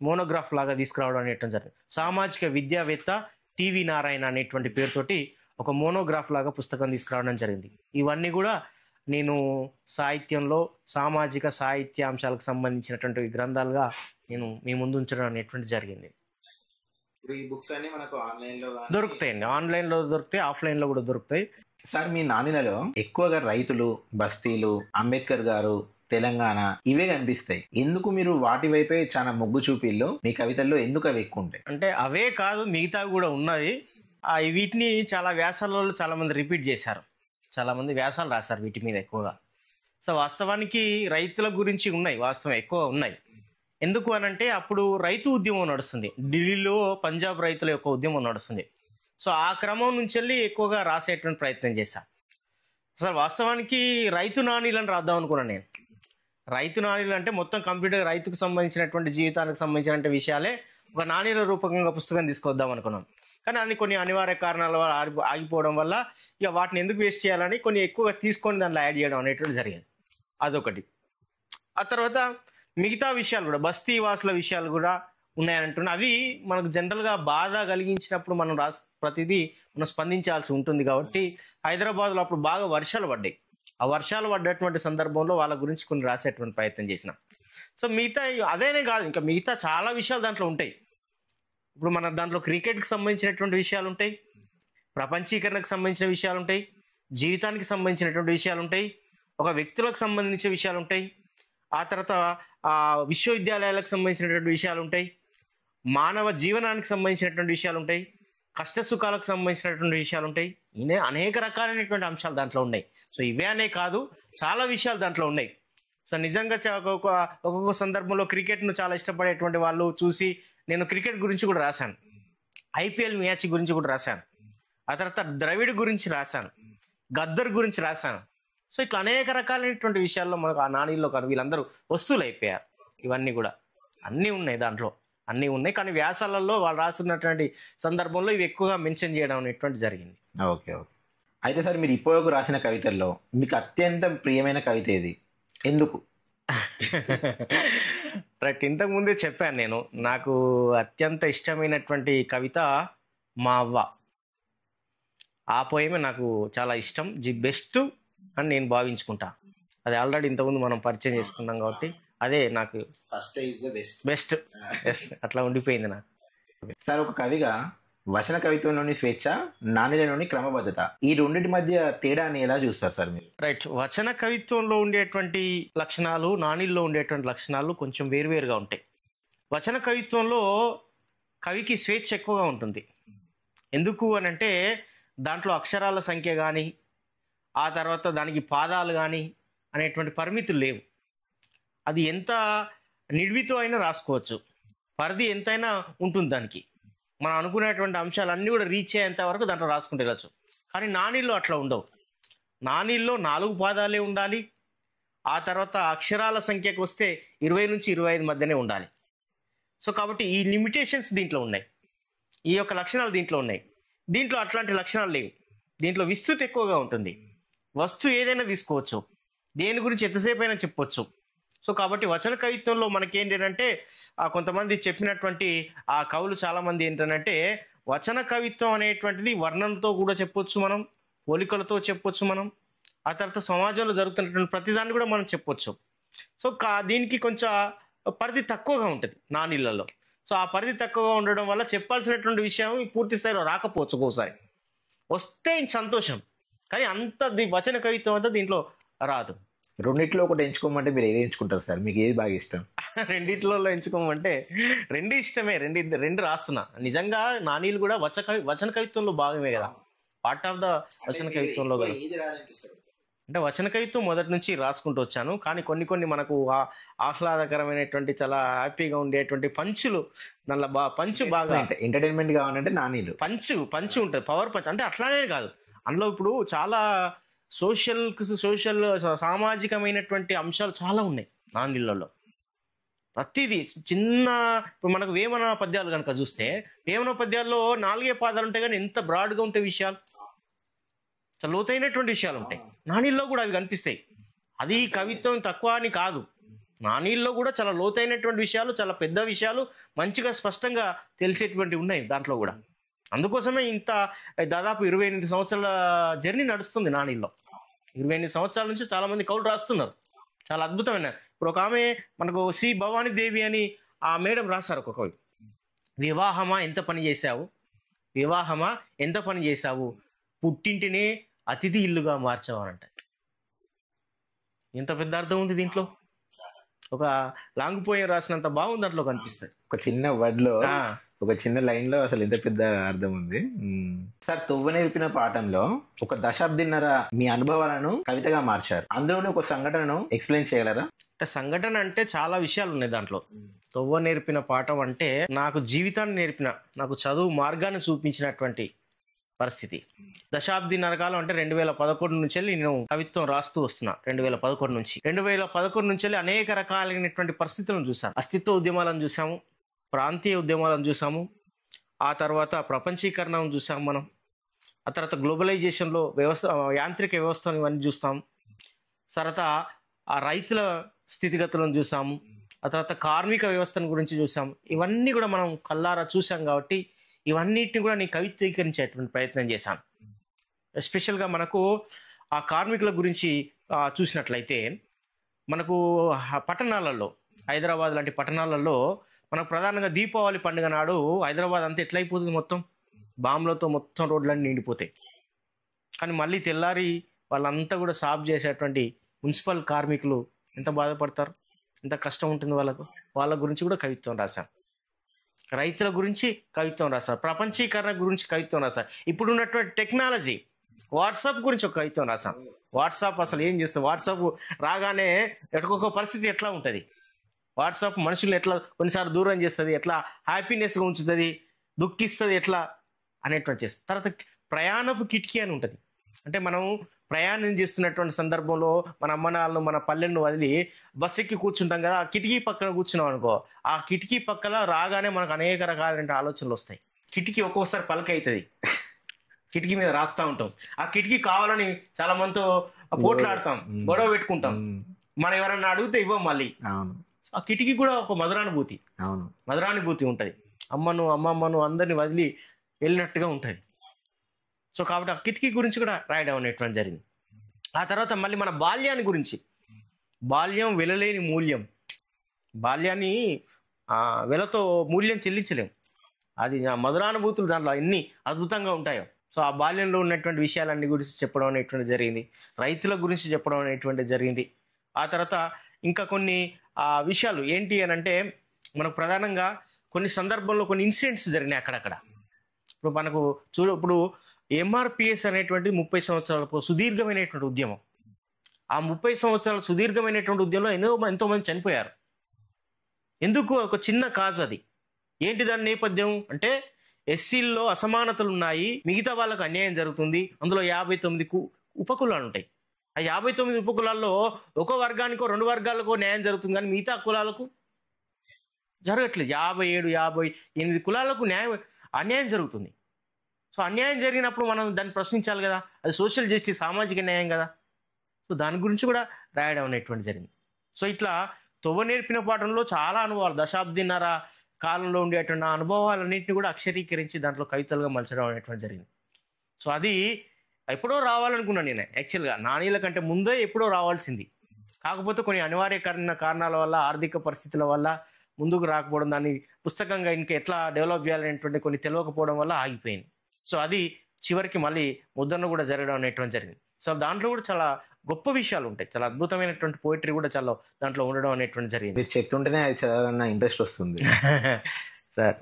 మోనోగ్రాఫ్ లాగా తీసుకురావడం అనేటువంటి జరిగింది. సామాజిక విద్యావేత్త టివి నారాయణ అనేటువంటి పేరుతోటి ఒక మోనోగ్రాఫ్ లాగా పుస్తకం తీసుకురావడం జరిగింది. ఇవన్నీ కూడా నేను సాహిత్యంలో సామాజిక సాహిత్యాంశాలకు సంబంధించినటువంటి గ్రంథాలుగా నేను మీ ముందు ఉంచడం అనేటువంటి జరిగింది. ఈ బుక్స్ అన్ని మనకు ఆన్లైన్ లో దొరుకుతాయండి, ఆన్లైన్ లో దొరుకుతాయి, ఆఫ్లైన్ లో కూడా దొరుకుతాయి. సార్, మీ నాణ్యలలో ఎక్కువగా రైతులు, బస్తీలు, అంబేద్కర్ గారు, తెలంగాణ ఇవే కనిపిస్తాయి. ఎందుకు మీరు వాటి వైపే చాలా మొగ్గు చూపిల్లో? మీ కవితల్లో ఎందుకు అవి ఎక్కువ ఉంటాయి? అంటే అవే కాదు, మిగతావి కూడా ఉన్నాయి. వీటిని చాలా వ్యాసాలలో చాలా మంది రిపీట్ చేశారు, చాలా మంది వ్యాసాలు రాశారు వీటి మీద ఎక్కువగా. సో వాస్తవానికి రైతుల గురించి ఉన్నాయి, వాస్తవం ఎక్కువ ఉన్నాయి. ఎందుకు అనంటే అప్పుడు రైతు ఉద్యమం నడుస్తుంది, ఢిల్లీలో పంజాబ్ రైతుల యొక్క ఉద్యమం నడుస్తుంది. సో ఆ క్రమం నుంచి వెళ్ళి ఎక్కువగా రాసేటువంటి ప్రయత్నం చేశాను. అసలు వాస్తవానికి రైతు నాణీలను రాద్దాం అనుకున్నాను నేను. రైతు నాణీలు అంటే మొత్తం కంప్లీట్గా రైతుకు సంబంధించినటువంటి జీవితానికి సంబంధించినటువంటి విషయాలే ఒక నాణీల రూపకంగా పుస్తకం తీసుకొద్దాం అనుకున్నాం. కానీ అన్ని కొన్ని అనివార్య కారణాల వల్ల ఆగిపోవడం వల్ల ఇక వాటిని ఎందుకు వేస్ట్ చేయాలని కొన్ని ఎక్కువగా తీసుకొని దాంట్లో యాడ్ చేయడం అనేటువంటి జరిగింది. అదొకటి. ఆ తర్వాత మిగతా విషయాలు కూడా, బస్తీ వాసుల విషయాలు కూడా ఉన్నాయంటున్నా. అవి మనకు జనరల్గా బాధ కలిగించినప్పుడు మనం ప్రతిదీ మనం స్పందించాల్సి ఉంటుంది. కాబట్టి హైదరాబాద్లో అప్పుడు బాగా వర్షాలు పడ్డాయి. ఆ వర్షాలు పడ్డటువంటి సందర్భంలో వాళ్ళ గురించి కొన్ని రాసేటువంటి ప్రయత్నం చేసిన. సో మిగతా అదేనే కాదు, ఇంకా మిగతా చాలా విషయాలు దాంట్లో ఉంటాయి. ఇప్పుడు మన దాంట్లో క్రికెట్కి సంబంధించినటువంటి విషయాలు ఉంటాయి, ప్రపంచీకరణకు సంబంధించిన విషయాలు ఉంటాయి, జీవితానికి సంబంధించినటువంటి విషయాలు ఉంటాయి, ఒక వ్యక్తులకు సంబంధించిన విషయాలు ఉంటాయి, ఆ తర్వాత విశ్వవిద్యాలయాలకు సంబంధించినటువంటి విషయాలు ఉంటాయి, మానవ జీవనానికి సంబంధించినటువంటి విషయాలు ఉంటాయి, కష్ట సుఖాలకు సంబంధించినటువంటి విషయాలు ఉంటాయి. అనేక రకాలైనటువంటి అంశాలు దాంట్లో ఉన్నాయి. సో ఇవే అనే కాదు, చాలా విషయాలు దాంట్లో ఉన్నాయి. సో నిజంగా ఒక్కొక్క సందర్భంలో క్రికెట్ను చాలా ఇష్టపడేటువంటి వాళ్ళు చూసి నేను క్రికెట్ గురించి కూడా రాశాను, ఐపీఎల్ మ్యాచ్ గురించి కూడా రాశాను, ఆ తర్వాత ద్రవిడ్ గురించి రాశాను, గద్దర్ గురించి రాశాను. సో ఇట్లా అనేక రకాలైనటువంటి విషయాల్లో మనకు ఆ నాణీల్లో వీళ్ళందరూ వస్తువులు అయిపోయారు. ఇవన్నీ కూడా అన్నీ ఉన్నాయి, దాంట్లో అన్నీ ఉన్నాయి. కానీ వ్యాసాలలో వాళ్ళు రాస్తున్నటువంటి సందర్భంలో ఇవి ఎక్కువగా మెన్షన్ చేయడం అనేటువంటి జరిగింది. Okay okay. అయితే సార్, మీరు ఇప్పటివరకు రాసిన కవితల్లో మీకు అత్యంత ప్రియమైన కవిత ఏది, ఎందుకు? రైట్, ఇంతకుముందే చెప్పాను నేను, నాకు అత్యంత ఇష్టమైనటువంటి కవిత మా అవ్వ. ఆ పోయమే నాకు చాలా ఇష్టం, బెస్ట్ అని నేను భావించుకుంటా. అది ఆల్రెడీ ఇంతకుముందు మనం పరిచయం చేసుకున్నాం కాబట్టి అదే నాకు బెస్ట్. ఎస్, అట్లా ఉండిపోయింది నాకు. సార్, ఒక కవిగా వచన కవిత్వంలోని స్వేచ్ఛ, నాణ్యతలోని క్రమబద్ధత, ఈ రెండింటి మధ్య తేడాని ఎలా చూస్తారు సార్ మీరు? రైట్, వచన కవిత్వంలో ఉండేటువంటి లక్షణాలు, నాణ్యలో ఉండేటువంటి లక్షణాలు కొంచెం వేరువేరుగా ఉంటాయి. వచన కవిత్వంలో కవికి స్వేచ్ఛ ఎక్కువగా ఉంటుంది. ఎందుకు అని అంటే దాంట్లో అక్షరాల సంఖ్య కానీ, ఆ తర్వాత దానికి పాదాలు కానీ అనేటువంటి పరిమితులు లేవు. అది ఎంత నిర్వితో అయినా రాసుకోవచ్చు, పరిధి ఎంతైనా ఉంటుంది దానికి. మనం అనుకునేటువంటి అంశాలన్నీ కూడా రీచ్ అయ్యేంత వరకు దాంట్లో రాసుకుంటూ వెళ్ళచ్చు. కానీ నాణీల్లో అట్లా ఉండవు. నాణీల్లో 4 పాదాలే ఉండాలి. ఆ తర్వాత అక్షరాల సంఖ్యకు వస్తే 20 నుంచి 25 మధ్యనే ఉండాలి. సో కాబట్టి ఈ లిమిటేషన్స్ దీంట్లో ఉన్నాయి, ఈ యొక్క లక్షణాలు దీంట్లో ఉన్నాయి. దీంట్లో అట్లాంటి లక్షణాలు లేవు. దీంట్లో విస్తృతి ఎక్కువగా ఉంటుంది. వస్తువు ఏదైనా తీసుకోవచ్చు, దేని గురించి ఎంతసేపు అయినా చెప్పొచ్చు. సో కాబట్టి వచన కవిత్వంలో మనకేంటి అంటే కొంతమంది చెప్పినటువంటి ఆ కవులు చాలా మంది ఏంటంటే వచన కవిత్వం అనేటువంటిది వర్ణనతో కూడా చెప్పొచ్చు, మనం పోలికలతో చెప్పొచ్చు, మనం ఆ తర్వాత సమాజంలో జరుగుతున్నటువంటి ప్రతిదాన్ని కూడా మనం చెప్పొచ్చు. సో దీనికి కొంచెం పరిధి తక్కువగా ఉంటుంది నానీళ్ళలో. సో ఆ పరిధి తక్కువగా ఉండడం వల్ల చెప్పాల్సినటువంటి విషయం పూర్తి స్థాయిలో రాకపోవచ్చు, ఒక్కోసారి వస్తే ఇంక సంతోషం, కానీ అంత వచన కవిత్వం అంతా దీంట్లో రాదు. రెండిట్లో ఒకటి ఎంచుకోమంటే మీరు ఏది ఎంచుకుంటారు సార్? మీకు ఏది బాగా ఇష్టం? రెండిట్లో ఎంచుకోమంటే రెండు ఇష్టమే, రెండు రాస్తున్నా. నిజంగా నానీలు కూడా వచన కవిత్వంలో భాగమే కదా, పార్ట్ ఆఫ్ ద వచన కవిత్వంలో కదా. అంటే వచన కవిత్వం మొదటి నుంచి రాసుకుంటూ వచ్చాను, కానీ కొన్ని మనకు ఆహ్లాదకరమైనటువంటి చాలా హ్యాపీగా ఉండేటువంటి పంచులు పంచు బాగా ఎంటర్టైన్మెంట్ కావాలంటే నానీలు పంచు ఉంటుంది, పవర్ పంచ్. అంటే అట్లానే కాదు, అందులో ఇప్పుడు చాలా సోషల్ సామాజికమైనటువంటి అంశాలు చాలా ఉన్నాయి నానీళ్ళలో. ప్రతిదీ చిన్న, ఇప్పుడు మనకు వేమన పద్యాలు కనుక చూస్తే వేమన పద్యాల్లో 4 పాదాలు ఉంటాయి, కానీ ఎంత బ్రాడ్గా ఉంటాయి విషయాలు, చాలా లోతైనటువంటి విషయాలు ఉంటాయి. నానీల్లో కూడా అవి కనిపిస్తాయి. అది కవిత్వం తక్కువ అని కాదు, నానీల్లో కూడా చాలా లోతైనటువంటి విషయాలు, చాలా పెద్ద విషయాలు మంచిగా స్పష్టంగా తెలిసేటువంటివి ఉన్నాయి దాంట్లో కూడా. అందుకోసమే ఇంత దాదాపు 28 సంవత్సరాల జర్నీ నడుస్తుంది నానీల్లో. 28 సంవత్సరాల నుంచి చాలా మంది కవులు రాస్తున్నారు, చాలా అద్భుతమైన. ఇప్పుడు ఒక ఆమె మనకు శ్రీ భవానీ దేవి అని ఆ మేడం రాశారు ఒక కవి, వివాహమా ఎంత పని చేశావు, వివాహమా ఎంత పని చేశావు, పుట్టింటినే అతిథి ఇల్లుగా మార్చావు అని అంట. ఎంత పెద్ద అర్థం ఉంది దీంట్లో, ఒక లాంగ్ పోయం రాసినంత బాగుంది దాంట్లో కనిపిస్తుంది. ఒక చిన్న వర్డ్ లో, ఒక చిన్న లైన్ లో అసలు ఎంత పెద్ద అర్థం ఉంది. సార్, తొవ్వ నేర్పిన పాఠంలో ఒక దశాబ్దిన్నర మీ అనుభవాలను కవితగా మార్చారు. అందులోనే ఒక సంఘటనను ఎక్స్ప్లెయిన్ చేయగలరా? అంటే సంఘటన అంటే చాలా విషయాలు ఉన్నాయి దాంట్లో. తొవ్వ నేర్పిన పాఠం అంటే నాకు జీవితాన్ని నేర్పిన, నాకు చదువు మార్గాన్ని చూపించినటువంటి పరిస్థితి. దశాబ్దిన్నర కాలం అంటే 2011 నుంచి నేను కవిత్వం రాస్తూ వస్తున్నా. 2011 నుంచి అనేక రకాలైనటువంటి పరిస్థితులను చూసాను. అస్తిత్వ ఉద్యమాలను చూసాము, ప్రాంతీయ ఉద్యమాలను చూసాము, ఆ తర్వాత ప్రపంచీకరణను చూసాము మనం, ఆ తర్వాత గ్లోబలైజేషన్లో యాంత్రిక వ్యవస్థను ఇవన్నీ చూస్తాం, తర్వాత ఆ రైతుల స్థితిగతులను చూసాము, ఆ తర్వాత కార్మిక వ్యవస్థను గురించి చూసాము. ఇవన్నీ కూడా మనం కల్లారా చూసాం కాబట్టి ఇవన్నిటిని కూడా నేను కవిత్వీకరించేటువంటి ప్రయత్నం చేశాను. ఎస్పెషల్గా మనకు ఆ కార్మికుల గురించి చూసినట్లయితే మనకు పట్టణాలలో, హైదరాబాద్ లాంటి పట్టణాలలో మనకు ప్రధానంగా దీపావళి పండుగ నాడు హైదరాబాద్ అంతా ఎట్లయిపోతుంది, మొత్తం బాంబులతో మొత్తం రోడ్లన్నీ నిండిపోతాయి. కానీ మళ్ళీ తెల్లారి వాళ్ళంతా కూడా సాఫ్ చేసేటువంటి మున్సిపల్ కార్మికులు ఎంత బాధపడతారు, ఎంత కష్టం ఉంటుంది వాళ్ళకు. వాళ్ళ గురించి కూడా కవిత్వం రాశాను. రైతుల గురించి కవిత్వం రాశారు, ప్రపంచీకరణ గురించి కవిత్వం రాశారు. ఇప్పుడు ఉన్నటువంటి టెక్నాలజీ, వాట్సాప్ గురించి ఒక కవిత్వం రాశాను. వాట్సాప్ అసలు ఏం చేస్తుంది, వాట్సాప్ రాగానే ఒక్కొక్క పరిస్థితి ఎట్లా ఉంటుంది, వాట్సాప్ మనుషుల్ని ఎట్లా కొన్నిసార్లు దూరం చేస్తుంది, ఎట్లా హ్యాపీనెస్గా ఉంచుతుంది, దుఃఖిస్తుంది ఎట్లా అనేటువంటి చేస్తుంది. తర్వాత ప్రయాణపు కిటికీ అని ఉంటుంది. అంటే మనం ప్రయాణం చేస్తున్నటువంటి సందర్భంలో మన అమ్మనాలను, మన పల్లెలను వదిలి బస్సు ఎక్కి కూర్చుంటాం కదా, ఆ కిటికీ పక్కన కూర్చున్నాం అనుకో, ఆ కిటికీ పక్కన రాగానే మనకు అనేక రకాలైన ఆలోచనలు వస్తాయి. కిటికీ ఒక్కొక్కసారి పలక అవుతుంది, కిటికీ మీద రాస్తూ ఉంటాం. ఆ కిటికీ కావాలని చాలా మందితో పోట్లాడతాం, గొడవ పెట్టుకుంటాం, మనం ఎవరన్నా అడిగితే ఇవ్వం మళ్ళీ. ఆ కిటికీ కూడా ఒక మధురానుభూతి ఉంటుంది. అమ్మమ్మను అందరిని వదిలి వెళ్ళినట్టుగా ఉంటుంది. సో కాబట్టి ఆ కిటికీ గురించి కూడా రాయడం అనేటువంటి జరిగింది. ఆ తర్వాత మళ్ళీ మన బాల్యాన్ని గురించి, బాల్యం వెలలేని మూల్యం, బాల్యాన్ని వెలతో మూల్యం చెల్లించలేము. అది మధురానుభూతులు దాంట్లో ఎన్ని అద్భుతంగా ఉంటాయో. సో ఆ బాల్యంలో ఉన్నటువంటి విషయాలన్నీ గురించి చెప్పడం అనేటువంటి జరిగింది, రైతుల గురించి చెప్పడం అనేటువంటి జరిగింది. ఆ తర్వాత ఇంకా కొన్ని విషయాలు ఏంటి అని అంటే మనకు ప్రధానంగా కొన్ని సందర్భంలో కొన్ని ఇన్సిడెంట్స్ జరిగినాయి అక్కడక్కడ. ఇప్పుడు మనకు ఇప్పుడు ఎంఆర్పిఎస్ అనేటువంటి 30 సంవత్సరాల సుదీర్ఘమైనటువంటి ఉద్యమం. ఆ 30 సంవత్సరాల సుదీర్ఘమైనటువంటి ఉద్యమంలో ఎంతోమంది చనిపోయారు. ఎందుకు? ఒక చిన్న కాజ్. అది ఏంటి దాని నేపథ్యం అంటే ఎస్సీల్లో అసమానతలు ఉన్నాయి, మిగతా వాళ్ళకు అన్యాయం జరుగుతుంది. అందులో 59 ఉపకులాలు ఉంటాయి. ఆ 59 ఉపకులాల్లో ఒక వర్గానికో 2 వర్గాలకో న్యాయం జరుగుతుంది, కానీ మిగతా కులాలకు జరగట్లేదు. 57, 58 కులాలకు అన్యాయం జరుగుతుంది. సో అన్యాయం జరిగినప్పుడు మనం దాన్ని ప్రశ్నించాలి కదా, అది సోషల్ జస్టిస్, సామాజిక న్యాయం కదా. సో దాని గురించి కూడా రాయడం అనేటువంటి జరిగింది. సో ఇట్లా తొవ్వ నేర్పిన పాఠంలో చాలా అనుభవాలు, దశాబ్దిన్నర కాలంలో ఉండేటువంటి ఆ అనుభవాలన్నింటినీ కూడా అక్షరీకరించి దాంట్లో కవితలుగా మలచడం అనేటువంటి జరిగింది. సో అది ఎప్పుడో రావాలనుకున్నాను నేను యాక్చువల్గా, నాణ్యాల కంటే ముందే ఎప్పుడో రావాల్సింది. కాకపోతే కొన్ని అనివార్య కారణాల వల్ల, ఆర్థిక పరిస్థితుల వల్ల ముందుకు రాకపోవడం, దాన్ని పుస్తకంగా ఇంకా ఎట్లా డెవలప్ చేయాలనేటువంటి కొన్ని తెలియకపోవడం వల్ల ఆగిపోయింది. సో అది చివరికి మళ్ళీ ముద్రణ కూడా జరగడం అనేటువంటి జరిగింది. సో దాంట్లో కూడా చాలా గొప్ప విషయాలు ఉంటాయి, చాలా అద్భుతమైనటువంటి పోయిటరీ కూడా చాలా దాంట్లో ఉండడం అనేటువంటి జరిగింది. మీరు చెప్తుంటేనే అది చదవాలన్న ఇంట్రెస్ట్ వస్తుంది. సార్